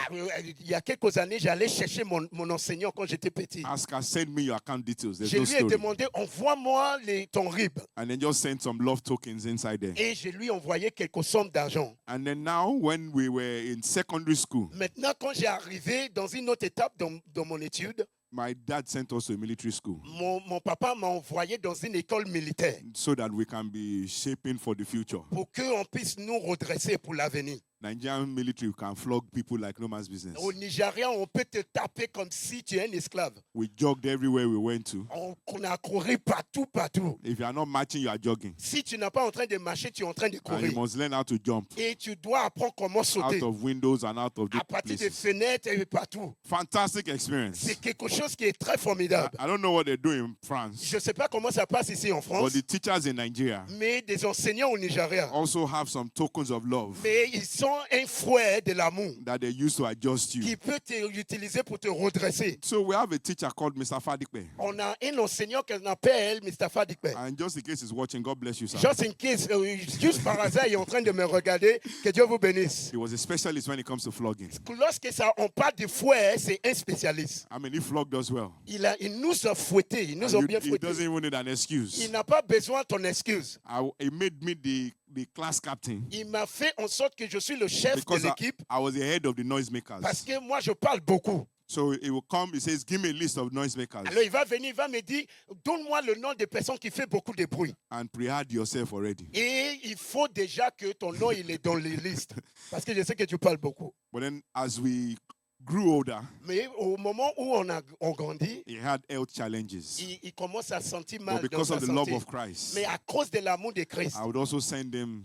Il y a quelques années, j'allais chercher mon enseignant quand j'étais petit. Ask her, send me your account details. There's Je no lui ai story. demandé, envoie-moi ton RIB. And then just send some love tokens inside there. Et je lui ai envoyé quelques sommes d'argent. And then now, when we were in secondary school, Maintenant, quand j'ai arrivé dans une autre étape dans mon étude, my dad sent us to a military school mon papa m'a envoyé dans une école militaire so that we can be shaping for the future. pour qu'on puisse nous redresser pour l'avenir. Nigerian military can flog people like no man's business. Au Nigeria, on peut te taper comme si tu es un esclave. We jogged everywhere we went to. On a couru partout, partout. If you are not marching, you are jogging. Si tu n'es pas en train de marcher, tu es en train de And you courir. must learn how to jump Et tu dois apprendre comment sauter. out of windows and out of À different partir des places. fenêtres et partout. Fantastic experience. C'est quelque chose qui est très formidable. I don't know what they do in France, Je ne sais pas comment ça passe ici en but France, the teachers in Nigeria mais des enseignants au Nigeria. also have some tokens of love Mais ils sont un fouet de l'amour that they use to adjust you. qui peut utiliser pour te redresser. So we have a teacher called Mr. Fadikpe. On a un enseignant qu'on appelle Mr. Fadikpe. And just in case he's watching, God bless you, sir. Just in case, juste par hasard, il est en train de me regarder. Que Dieu vous bénisse. He was a specialist when it comes to flogging. Lorsque on parle de fouet, c'est un spécialiste. I mean, he flogged us well. Il nous a fouettés, il nous a bien He fouettés. doesn't even need an excuse. Il n'a pas besoin de ton excuse. He made me the class captain Il m'a fait en sorte que je suis le chef de because l'équipe I was the head of the noisemakers. parce que moi, je parle beaucoup. So he will come, he says, give me a list of noisemakers Alors, il va venir, il va me dire, donne-moi le nom des personnes qui font beaucoup de bruit. and pre-add yourself already. Et il faut déjà que ton nom, il est dans les listes. Parce que je sais que tu parles beaucoup. But then as we grew older, Mais au moment où on grandit, he had health challenges. il commence à sentir But mal dans because sa of the love santé. of Christ, Mais à cause de l'amour de Christ, I would also send him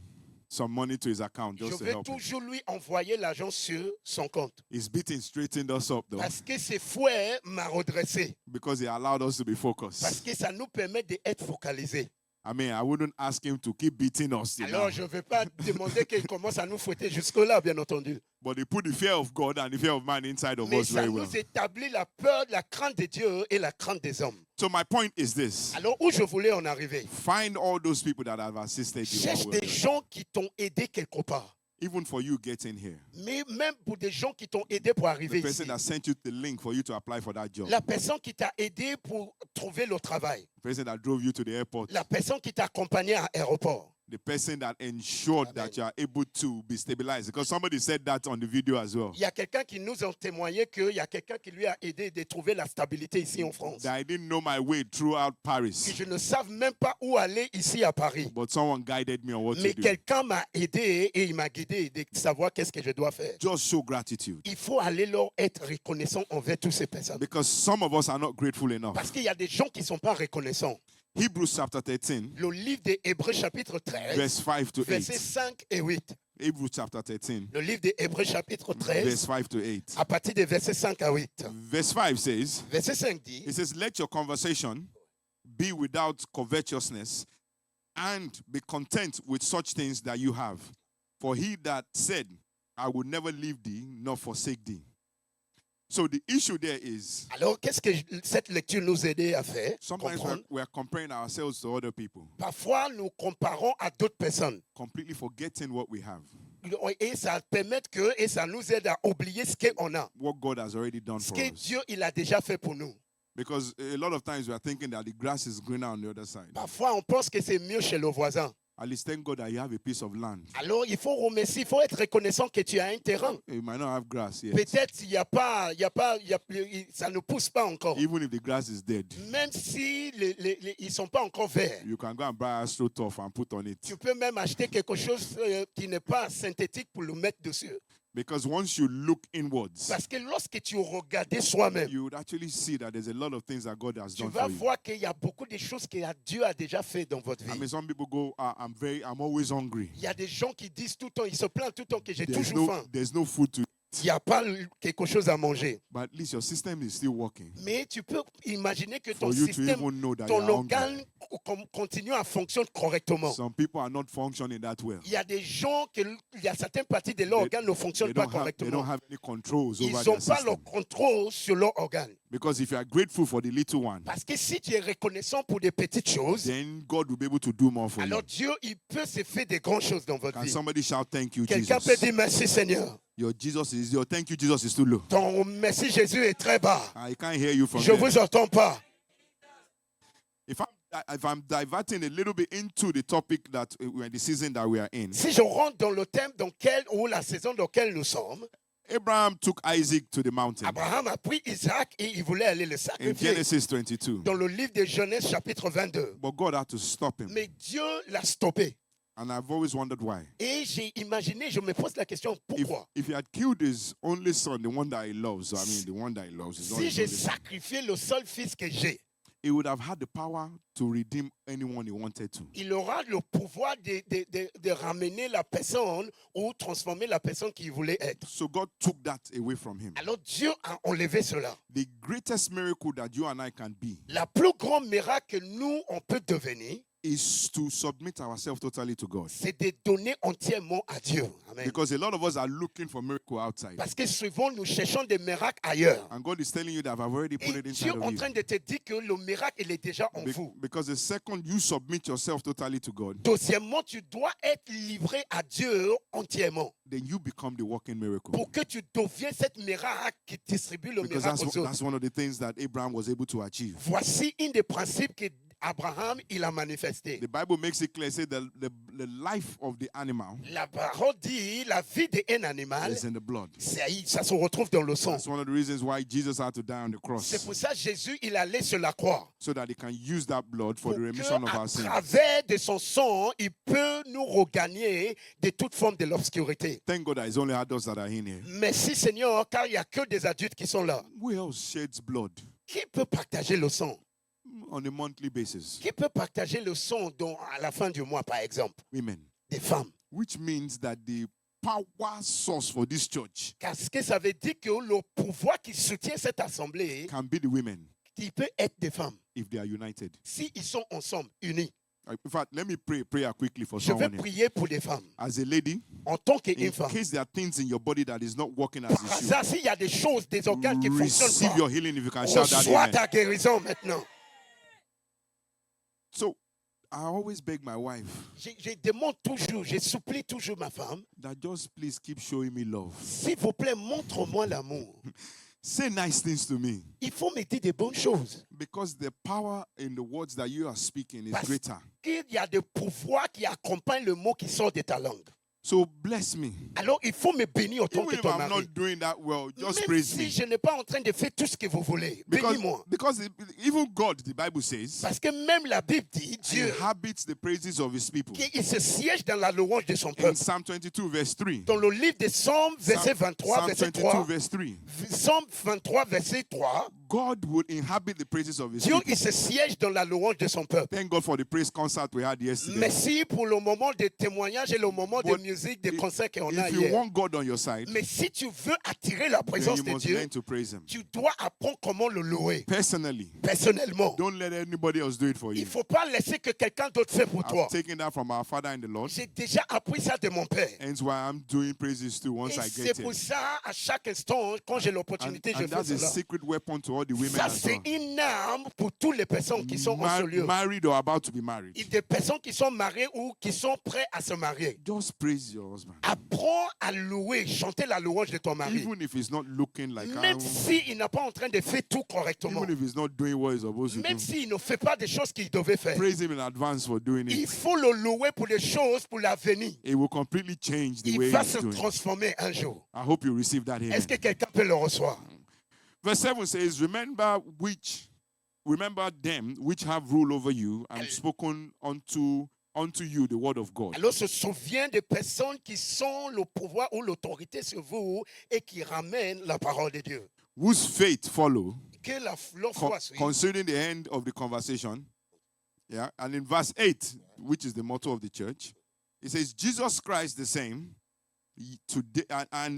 some money to his account je just to vais help him. toujours lui envoyer l'argent sur son compte. His beating straightened us up though, Parce que ce fouet m'a redressé. because he allowed us to be Parce focused. que ça nous permet d'être focalisés. I mean, I wouldn't ask him to keep beating us, you know. Alors, je ne vais pas demander qu'il commence à nous fouetter jusque-là, bien entendu. But he put the fear of God and the fear of man inside of Mais us ça very nous well. établit la peur, la crainte de Dieu et la crainte des hommes. So my point is this. Alors, où je voulais en arriver? Find all those people that have assisted you. Cherche while we're des there. gens qui t'ont aidé quelque part. Even for you getting here. Mais même pour des gens qui t'ont aidé pour The arriver person ici. that sent you the link for you to apply for that job. La personne qui t'a aidé pour trouver le travail. The person that drove you to the airport. La personne qui t'a accompagné à l'aéroport. The person that ensured Amen. that you are able to be stabilized. Because somebody said that on the video as well. Il y a quelqu'un qui nous a témoigné qu'il y a quelqu'un qui lui a aidé de trouver la stabilité ici en France. That I didn't know my way throughout Que Paris. je ne savais même pas où aller ici à Paris. But someone guided me on what Mais to do. quelqu'un m'a aidé et il m'a guidé de savoir qu'est-ce que je dois faire. Just show gratitude. Il faut aller leur être reconnaissant envers toutes ces personnes. Because some of us are not grateful enough. Parce qu'il y a des gens qui ne sont pas reconnaissants. Hebrews chapter 13, Le livre des Hébreux chapitre 13, verse 5 to 8. versets 5 et 8. Hebrews chapter 13, Le livre des Hébreux chapitre 13, verse 5 to 8. à partir des versets 5 à 8. Verse 5 says, Verset 5 dit, it says, let your conversation be without covetousness and be content with such things that you have. For he that said, I will never leave thee nor forsake thee, So the issue there is Alors, qu'est-ce que cette lecture nous aide à faire? sometimes Comprendre. we're comparing ourselves to other people, Parfois, nous comparons à d'autres personnes. completely forgetting what we have, Et ça permet que, et ça nous aide à oublier ce qu'on a. what God has already done Ce for que us. Dieu, il a déjà fait pour nous. Because a lot of times we are thinking that the grass is greener on the other side. Parfois, on pense que c'est mieux chez le voisin. At least thank God that you have a piece of land. Alors, il faut remercier, il faut être reconnaissant que tu as un terrain. You might not have grass yet. Peut-être il y a pas, ça ne pousse pas encore. Even if the grass is dead, Même si ils ne sont pas encore verts. you can go and buy AstroTurf and put on it. Tu peux même acheter quelque chose qui n'est pas synthétique pour le mettre dessus. Because once you look inwards, Parce que lorsque tu regardes soi-même, you would actually see that there's a lot of things that God has tu done vas for you. voir qu'il y a beaucoup de choses que Dieu a déjà fait dans votre I mean, vie. some people go, I'm always hungry. Il y a des gens qui disent tout le temps, ils se plaignent tout le temps que j'ai There's toujours no, faim. there's no food to eat. Il n'y a pas quelque chose à manger. But at least your system is still working. Mais tu peux imaginer que ton For you to système, even know that ton you're hungry. organe continue à fonctionner correctement. Some people are not functioning that well. Il y a des gens, il y a certaines parties de leur organe ne They fonctionnent pas don't correctement. have any controls Ils over n'ont their pas system. le contrôle sur leur organe. Because if you are grateful for the little one, Parce que si tu es reconnaissant pour des petites choses, then God will be able to do more for you. alors Dieu, il peut se faire des grandes choses dans votre Can vie. somebody shout thank you, Quelqu'un peut Jesus? dire merci Seigneur. Your thank you, Jesus is too low. Ton merci Jésus est très bas. I can't hear you from Je ne there. vous entends pas. If I'm diverting a little bit into the topic that we're in the season that we are in, Si je rentre dans le thème ou la saison dans laquelle nous sommes, Abraham took Isaac to the mountain Abraham a pris Isaac et il voulait aller le in sacrifier. Genesis 22. Dans le livre de Genèse chapitre 22. But God had to stop him. Mais Dieu l'a stoppé. And I've always wondered why. Et j'ai imaginé, je me pose la question, pourquoi? If he had killed his only son, the one that he loves, I mean, the one that he loves, his Si only j'ai son, sacrifié le seul fils que j'ai, he would have had the power to redeem anyone he wanted to. il aura le pouvoir de ramener la personne ou transformer la personne qu'il voulait être. So God took that away from him. Alors Dieu a enlevé cela. The greatest miracle that you and I can be La plus grande miracle que nous, on peut devenir, is to submit ourselves totally to God. c'est de donner entièrement à Dieu. Amen. Because a lot of us are looking for miracle outside. Parce que souvent, nous cherchons des miracles ailleurs. And God is telling you that I've already put Et it Dieu inside est en of train you. de te dire que le miracle, il est déjà en vous. Because the second you submit yourself totally to God, Deuxièmement, tu dois être livré à Dieu entièrement then you become the walking miracle. pour que tu deviennes cette miracle qui distribue le Because miracle aux autres. that's one of the things that Abraham was able to achieve. Voici un des principes que Abraham il a manifesté. The Bible makes it clear, say the life of the animal La parole dit la vie d'un animal, is in the blood. ça se retrouve dans le sang. That's one of the reasons why Jesus had to die on the C'est cross, pour ça que Jésus il allait sur la croix. so that he can use that blood for Pour the remission of que, à our sins. travers de son sang, il peut nous regagner de toute forme de l'obscurité. Thank God that it's only adults that are in here. Merci Seigneur, car il n'y a que des adultes qui sont là. Who else sheds blood Qui peut partager le sang? on a monthly basis? Qui peut partager le sang à la fin du mois, par exemple? Women. Des femmes. Which means that the power source for this church Car ce que ça veut dire que le pouvoir qui soutient cette assemblée, can be the women il peut être des femmes. if they are united. S'ils sont ensemble, unis. In fact, let me pray prayer quickly for Je vais someone here. prier pour des femmes. As a lady, En tant in qu'une femme. case there are things in your body that is not working as Par it should, ça, s'il y a des choses, des organes qui ne receive fonctionnent your pas, healing if you can shout that reçois amen. ta guérison maintenant. So I always beg my wife Je demande toujours, je supplie toujours ma femme, that just please keep showing me love. s'il vous plaît, montre-moi l'amour. Say nice things to me, Il faut me dire des bonnes choses. because the power in the words that you are speaking is Parce greater. qu'il y a des pouvoirs qui accompagnent le mot qui sort de ta langue. So bless me. Alors, il faut me bénir autant Even que if ton I'm mari. not doing that well, just Même praise si me. je n'ai pas en train de faire tout ce que vous voulez, Because, bénis-moi. because even God, the Bible says, Parce que même la Bible dit, Dieu, inhabits the praises of his people. qu'il se siège dans la louange de son In peuple. Psalm 22, verse 3. Dans le livre des Psaumes, verset 23, Psalm verset 22, 3. verse 3. Psaume 23, verset 3. God would inhabit the praises of his Dieu, people. il se siège dans la louange de son peuple. Thank God for the praise concert we had yesterday. Merci pour le moment de témoignage et le moment de But musique, de if- concert qu'on a If you hier. want God on your side, Mais si tu veux attirer la then présence you de must Dieu, learn to praise him. tu dois apprendre comment le louer. Personally, Personnellement, don't let anybody else do it for il you. ne faut pas laisser que quelqu'un d'autre fait pour toi. I've taken that from our Father in the Lord. J'ai déjà appris ça de mon père. Hence why I'm doing praises too once Et I c'est get pour here. ça, à chaque instant, quand j'ai And, l'opportunité, je fais that's a cela. secret weapon to all the women Ça, as c'est well. une arme pour toutes les personnes qui sont en ce lieu. Married or about to be married. Et des personnes qui sont mariées ou qui sont prêtes à se marier. Just praise your husband. Apprends à louer, chanter la louange de ton mari. Even if he's not looking like Même s'il n'est pas en train de faire tout correctement. even if he's not doing what he's supposed to Même do. s'il ne fait pas des choses qu'il devait faire. Praise him in advance for doing Il it. faut le louer pour les choses, pour l'avenir. It will completely change the Il way va he's se doing. transformer un jour. I hope you receive that. Amen. Est-ce que quelqu'un peut le recevoir? Verse 7 says, Remember them which have rule over you and spoken unto you the word of God. Alors, se souvient des personnes qui sont le pouvoir ou l'autorité sur vous et qui ramènent la parole de Dieu. Whose faith follow, Que leur foi suit. concerning the end of the conversation. Yeah, and in verse 8, which is the motto of the church, it says, Jesus Christ the same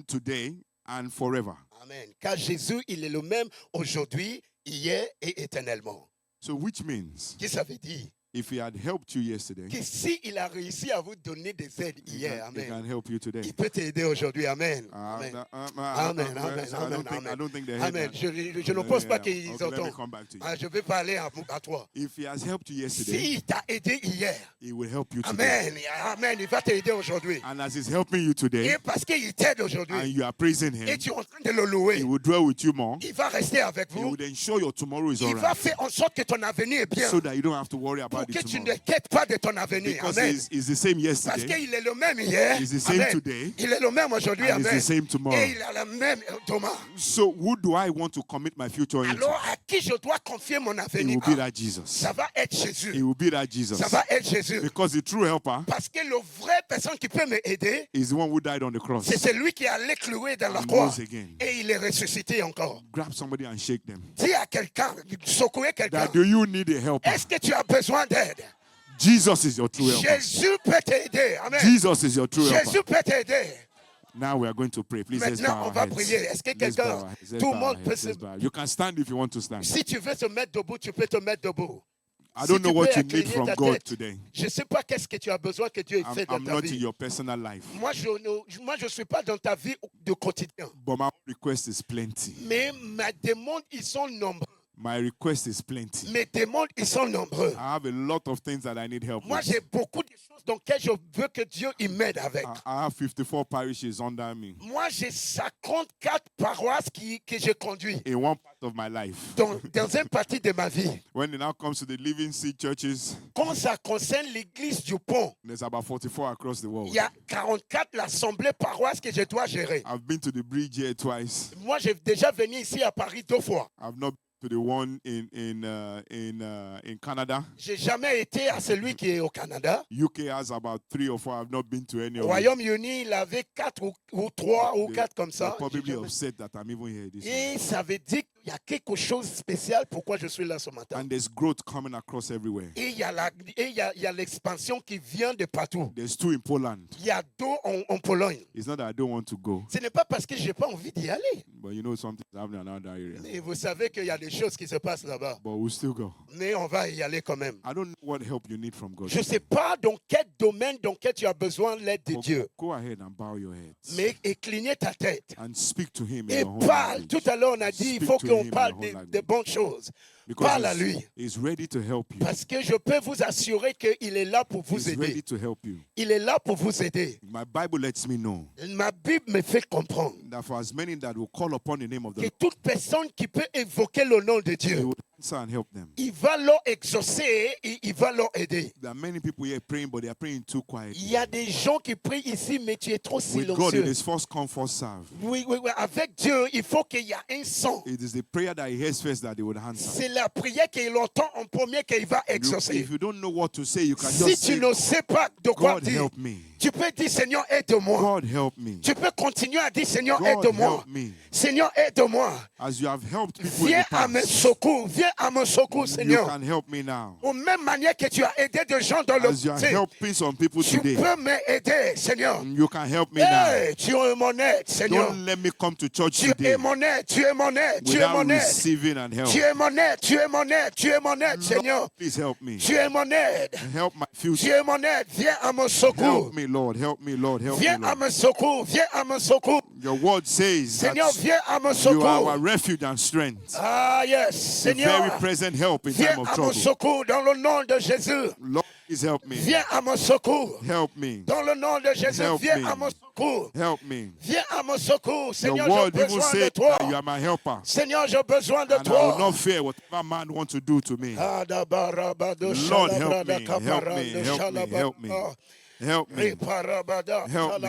today and forever. Amen. Car Jésus, il est le même aujourd'hui, hier et éternellement. So which means, Qu'est-ce que ça veut dire? if he had helped you yesterday, Que s'il a réussi à vous donner des aides he hier, can amen, help you today. il peut t'aider aujourd'hui, amen. Amen. Amen, I amen, don't think they heard Amen. that. Je ne pense pas qu'ils Okay, let me entendent. come back to you. Ah, je vais parler à toi. If he has helped you yesterday, S'il t'a aidé hier, he will help you today. amen, amen, il va t'aider aujourd'hui. And as he's helping you today, Et parce qu'il t'aide and aujourd'hui, you are praising et him, tu es en train de le he louer, will dwell with you more. il va rester avec He vous. would ensure your tomorrow is all Il va right, faire en sorte que ton avenir est bien. so that you don't have to worry Pour about que it tu ne tomorrow. t'inquiètes pas de ton avenir. Because Amen. he's the same Parce yesterday, qu'il est le même hier. he's the same Amen. today, Il est le même aujourd'hui. and he's the Amen. same tomorrow. Et il a le même demain. So who do I want to commit my future into? Alors, à qui je dois confier mon It avenir? will be that Jesus. Ça va être It Jésus. will be that Jesus. Ça va être Jésus. Because the true helper Parce que le vrai personne qui peut m'aider, is the one who died on the cross. c'est celui qui allait clouer dans la And croix. rose again. Et il est ressuscité encore. Grab somebody and shake them. Dis à quelqu'un, secouez quelqu'un. That do you need a helper? Est-ce que tu as besoin d'aide? Jesus is your true helper. Jésus peut t'aider. Amen. Jesus is your true Jésus helper. peut t'aider. Now we are going to pray. Please let's Maintenant, bow on our va heads. prier. Est-ce que Let's bow quelqu'un, our heads. Let's tout le bow our monde peut heads. se... Let's bow. You can stand if you want to stand. Si tu veux te mettre debout, tu peux te mettre debout. I Si don't tu know what peux you need incliner from ta God tête. today. Je ne sais pas qu'est-ce que tu as besoin que Dieu ait fait dans I'm ta not in vie. your personal life. Moi, je ne suis pas dans ta vie de quotidien. But my request is plenty. Mais mes demandes, ils sont nombreux. My request is plenty. Mes demandes, ils sont nombreux. I have a lot of things that I need help Moi, with. j'ai beaucoup de choses dans lesquelles je veux que Dieu il m'aide avec. I have 54 parishes under me Moi, j'ai 54 paroisses que je conduis in one part of my life. dans une partie de ma vie. When it now comes to the Living Seed churches, Quand ça concerne l'église du pont, there's about 44 across the world. il y a 44 l'assemblée paroisse que je dois gérer. I've been to the bridge here twice. Moi, j'ai déjà venu ici à Paris 2 fois. I've not been to the one in Canada. J'ai jamais été à celui qui est au Canada. UK has about 3 or 4. I've not been to any Au of it. Royaume-Uni, il avait 4 ou 3 ou 4 comme They're ça. probably J'ai jamais- upset that I'm even here this morning. Et ça veut dire qu'il y a quelque chose de spécial pourquoi je suis là ce matin. And there's growth coming across everywhere. Et il y a l'expansion qui vient de partout. There's 2 in Poland. Il y a 2 en Pologne. It's not that I don't want to go, Ce n'est pas parce que je n'ai pas envie d'y aller. but you know something's happening in another area. Mais vous savez qu'il y a des choses qui se passent là-bas. But we'll still go. Mais on va y aller quand même. I don't know what help you need from God. Je ne sais pas dans quel domaine dans lequel tu as besoin de l'aide de But Dieu. go ahead and bow your heads Mais inclinez ta tête. and speak to him in Et your own parle. language. Tout à l'heure, on a dit il faut Speak to him qu'on in parle your own de language. bonnes choses. Because Parle à lui. he's ready to help you. Parce que je peux vous assurer qu'il est là pour vous He's ready aider. to help you. Il est là pour vous aider. My Bible lets me know Ma Bible me fait comprendre that for as many that will call upon the name of the que Lord, toute personne qui peut évoquer le nom de he Dieu, will answer and help them. il va leur exaucer et il va leur aider. There are many people here praying, but they are praying too quietly. Il y a des gens qui prient ici, mais tu es trop With God, it silencieux. is first come, first serve. Oui, avec Dieu, il faut qu'il y ait un son. It is the prayer that he hears first that they would answer. C'est la prière qu'il entend en premier qu'il va You- exaucer. if you don't know what to say, you can Si just tu say, ne sais pas de quoi God dire, help me. Tu peux dire, Seigneur, aide-moi. God, help me. Tu peux continuer à dire, Seigneur, God, aide-moi. help me. Seigneur, aide-moi. As you have helped people in Viens the à mon past, secours. Viens à mon secours, you Seigneur. can help me now. De même manière que tu as aidé des gens dans le As you are passé, helping some people tu today, peux m'aider, Seigneur. you can help me now. Hey, tu es mon aide, Seigneur. Don't let me come to church Tu today es mon aide, tu es mon aide, tu es without mon aide. receiving and help. Tu es mon aide, tu es mon aide, tu es mon aide, Seigneur. Lord, please help me. Tu es mon aide. Help my Tu future. es mon aide. Viens à mon secours. Help me, Lord. Help me, Lord. Help me, Viens à Lord. mon secours. Viens à mon secours. Your word says that Seigneur, viens à mon you are our secours. refuge and strength. Ah, yes, The very Seigneur. present help in Viens time of à mon trouble. secours dans le nom de Jésus. Lord, please help me. Viens à mon secours. Help me. Dans le nom de Jésus, Help viens me. à mon secours. Help me. Viens à mon secours. Your Seigneur, j'ai word even besoin de says toi. that you are my helper. Seigneur, j'ai besoin de And I will toi. not fear whatever man wants to do to me. Lord, Lord, help me. Help me. Help me. Help me. Help me. Help me.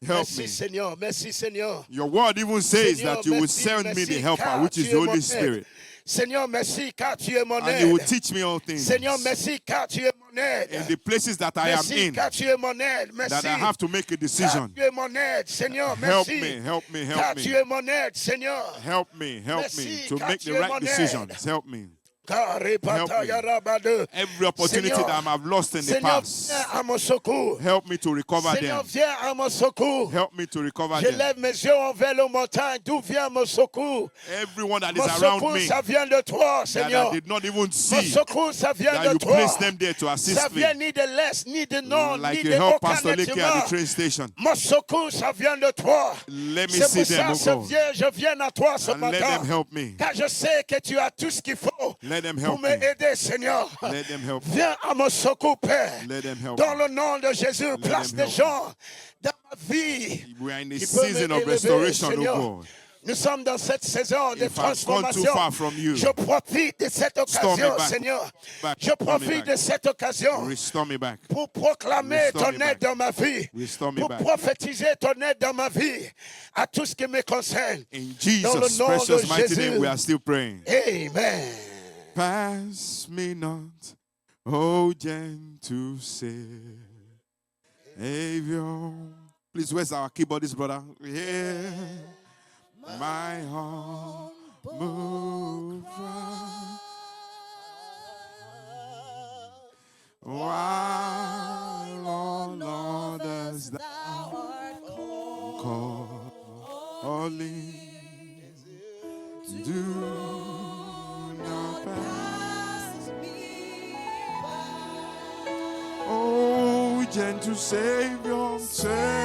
Help Merci me. Seigneur, merci Seigneur. Your word even says Seigneur, that you will merci, send me merci, the helper, car which is tu the es mon Holy aide. Spirit. Seigneur, merci car tu es mon And he will aide. teach me all things. Seigneur, merci car tu es mon aide. In the places that I am Merci in, car tu es mon aide. Merci that I have to make a car decision. tu es mon aide. Seigneur, Help merci me, help me, car help tu me. es mon aide. Seigneur. Help me, help me Merci, to car make tu the es right mon aide. decisions. Help me. Car Help me. Every opportunity Seigneur, that I have lost in the Seigneur, past, viens à mon secours. help me to recover Seigneur, them. viens à mon secours. Help me to recover Je them. lève mes yeux envers les montagnes. D'où vient mon secours? Everyone that is Mon around secours, me ça vient de toi, that Seigneur. I did not even Mon see, secours, ça vient that de you toi. placed them there to Ça assist me. vient ni de l'Est, ni de Nord, Like ni you de help aucun Pastor être Leke at the humain. train station. Mon secours, ça vient de toi. Let me C'est see pour them, ça oh que God. je viens à toi ce And let matin. them help me. Car je sais que tu as tout ce qu'il faut Let them pour help me. m'aider, Seigneur. Let them help me. Viens à mon secours, Père. Let them help Dans me. le nom de Jésus, place them des help gens dans ma vie We are in a qui peuvent season of m'élever, restoration, Seigneur. oh God. Nous sommes dans cette saison de If I've gone too transformation. far from you, Je profite de cette restore me occasion, back. Seigneur. Back. Je Restore me profite back. de cette occasion Restore me back. pour proclamer Restore ton me aide back. dans ma vie, Restore me pour back. prophétiser ton aide dans ma vie, à tout ce qui me concerne. In Dans le Jesus' nom precious de mighty Jésus. name, we are still praying. Amen. Pass me not, oh gentle Savior. Please, where's our keyboardist, brother? Yeah. My heart move while on others thou art calling. Do not pass me by. Oh, gentle Savior, Savior,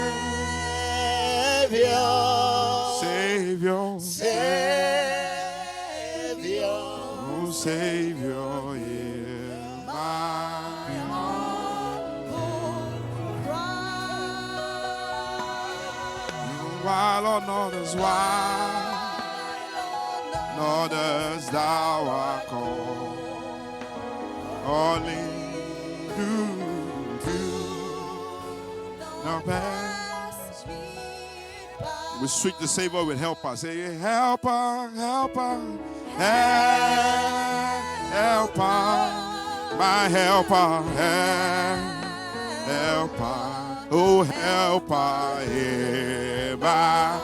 oh Savior, hear my while on others, others thou art calling, do not pass. We switch the Savior with helper. Say, helper, helper, helper, my helper, helper, oh helper, hear my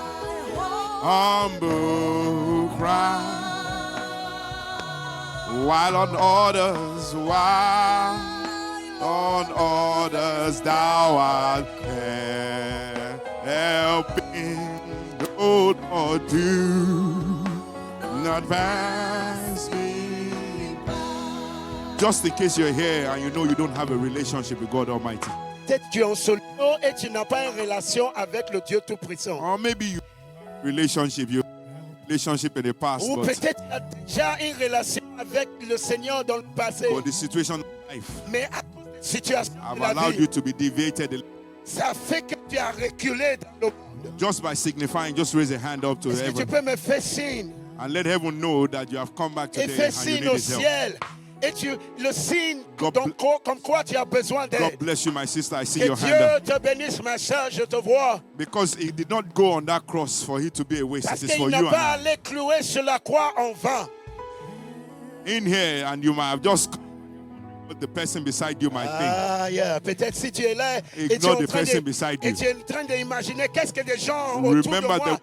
humble cry. While on others thou art helping, oh Lord, do not pass me by. Just in case you're here and you know you don't have a relationship with God Almighty. Peut-être tu es en solo et tu n'as pas une relation avec le Dieu Tout-Puissant. Or maybe you relationship in the past, Ou but peut-être tu as déjà une relation avec le Seigneur dans le passé. for the situation of life Mais à cause de la situation have de la allowed vie, you to be deviated. ça fait que tu as reculé dans le monde. Just by signifying, just raise a hand up to Est-ce que tu heaven peux me faire signe? and let heaven know that you have come back Et today fais and you signe need au his help. ciel. Et le signe God comme quoi tu as besoin God d'aide. bless you, my sister. I see Que your hand up. Dieu te bénisse, ma soeur, je te vois. Because he did not go on that cross for it to be a waste. Parce It is qu'il for n'a you and pas I. allé clouer sur la croix en vain. In here, and you might have just what the person beside you might think. Ah, yeah. Peut-être si tu es là et tu es Ignore en the train person de, beside et you. tu es en train d'imaginer qu'est-ce que des gens autour de Remember moi, the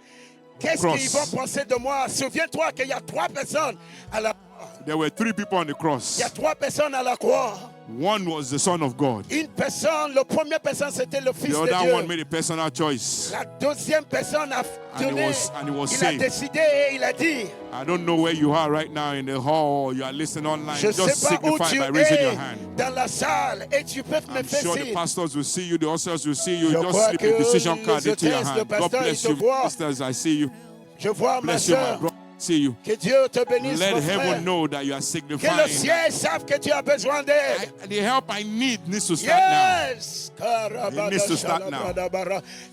qu'est-ce qu'ils cross. vont penser de moi. Souviens-toi qu'il y a 3 personnes à la croix. There were 3 people on the Il y a cross. 3 personnes à la croix. One was the Son of God. Une personne, la première personne, c'était le Fils The de other one Dieu. made a personal choice. La deuxième personne a donné, and he was il a saying, décidé et il a dit, I don't know where you are right now in the hall or you are listening online. je ne Just sais pas où signify tu by raising your es hand. dans la salle et tu peux me I'm faire sure the signe. pastors will see you, the ushers will see you. Je Just crois slip que a decision les card into your hôtesses, le hand. God pasteur, bless ils te you, voient. sisters. I see you. Je vois ma Bless you, my soeur. brother. See you. Que Dieu te bénisse, Let mon frère. heaven know that you are Que le signifying. ciel sache que tu as besoin d'aide. The help I need needs to start now. Yes. It needs to start now.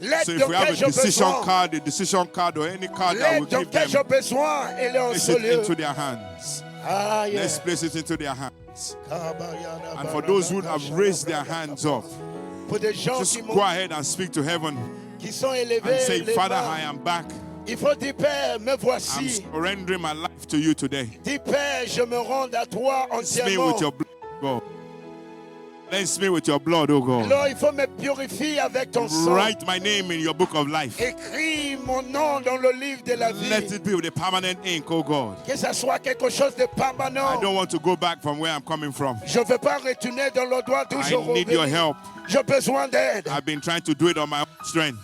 L'aide So if dont we have a j'ai decision besoin, card, a decision card, or any card that will l'aide dont give them, j'ai besoin, elle est en place ce it lieu. into their hands. Ah, yeah. Let's place it into their hands. And for those who have raised their hands up, Pour des gens just qui, go ahead and speak to heaven qui sont and élevés, say, les Father, mains. I am back. Il faut dire, Père, me I'm voici. surrendering my life to you today. Dis, Père, je me rends à toi Cleanse me entièrement. with your blood, God. Cleanse me with your blood, oh God. Alors, il faut me purifier avec ton sang. Write my name in your book of life. Écris mon nom dans le livre de la vie. Let it be with a permanent ink, oh God. Que ça soit quelque chose de I permanent. don't want to go back from where I'm coming from. Je ne veux pas retourner dans le droit d'où je I need your reviens. help. J'ai besoin d'aide. I've been trying to do it on my own strength.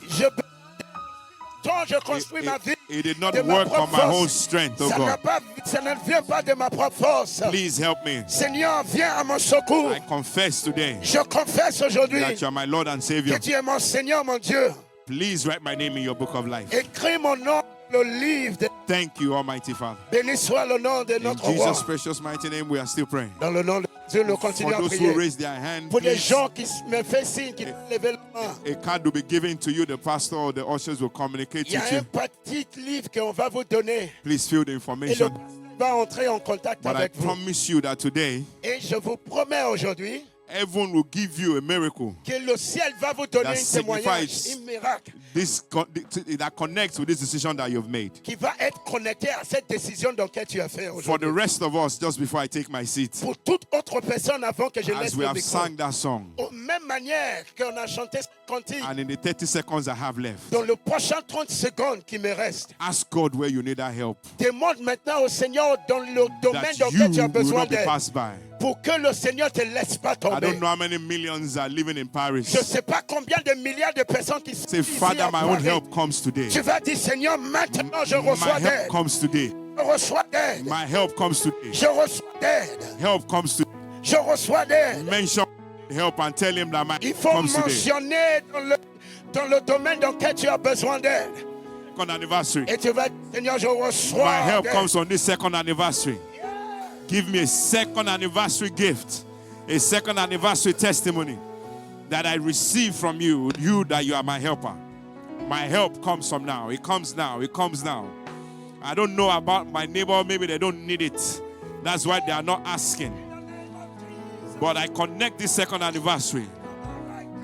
Quand je construis ma vie, It did not de ma work on propre my own force, strength, oh ça, God. ça ne vient pas de ma propre force. Please help me. Seigneur, viens à mon secours. I confess today Je confesse aujourd'hui that you are my Lord and Savior. que tu es mon Seigneur, mon Dieu. Please write my name in your book of life. Écris mon nom dans le livre. Thank you, Almighty Father. Béni soit le nom de In notre roi. Jesus' precious mighty name, we are still praying. Dans le nom de Dieu, nous For continuons à those who prier. raise their hand, Pour des please, gens qui me font signe, qui lèvent la main. a card will be given to you. The pastor or the ushers will communicate Il y a with un you. petit livre qu'on va vous donner. Please fill the Et le information. pasteur va entrer en contact But I avec vous. promise you that today, Et je vous promets aujourd'hui heaven will give you a miracle que le ciel va vous donner That un témoignage, signifies- un miracle that connects with this decision that you've made. qui va être connecté à cette décision dans laquelle tu as fait For the aujourd'hui. rest of us, just before I take my seat, Pour toute autre personne avant que je laisse as we le have micro. sang that song, De même manière qu'on a chanté ce cantique, and in the 30 seconds I have left, dans le prochain 30 secondes qui me reste, ask God where you need that help, demande maintenant au Seigneur dans le domaine that dans lequel tu you as will besoin not be d'aide, passed by. pour que le Seigneur ne te laisse pas I tomber. don't know how many millions are living in Paris. Je ne sais pas combien de milliards de personnes qui sont Say, ici Father, à my own Paris. help comes today. Tu vas dire, Seigneur, maintenant je reçois My help d'aide. comes today. Je reçois d'aide. My help comes today. Je reçois d'aide. Help comes today. Je reçois d'aide. Mention help and tell him that my Il help faut comes today. mentionner dans le domaine dans lequel tu as besoin d'aide. Second anniversary. Et tu vas dire, Seigneur, je reçois My help d'aide. comes on this second anniversary. Give me a second anniversary gift, a second anniversary testimony that I receive from you, that you are my helper. My help comes from now. It comes now. It comes now. I don't know about my neighbor. Maybe they don't need it. That's why they are not asking. But I connect this second anniversary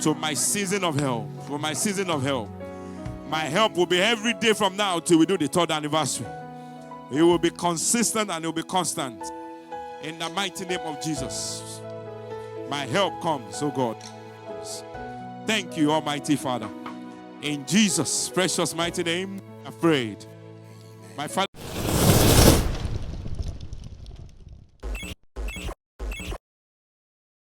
to my season of help. For my season of help. My help will be every day from now till we do the third anniversary. It will be consistent and it will be constant. In the mighty name of Jesus. My help comes, oh God. Thank you, Almighty Father. In Jesus' precious mighty name, I prayed. My Father.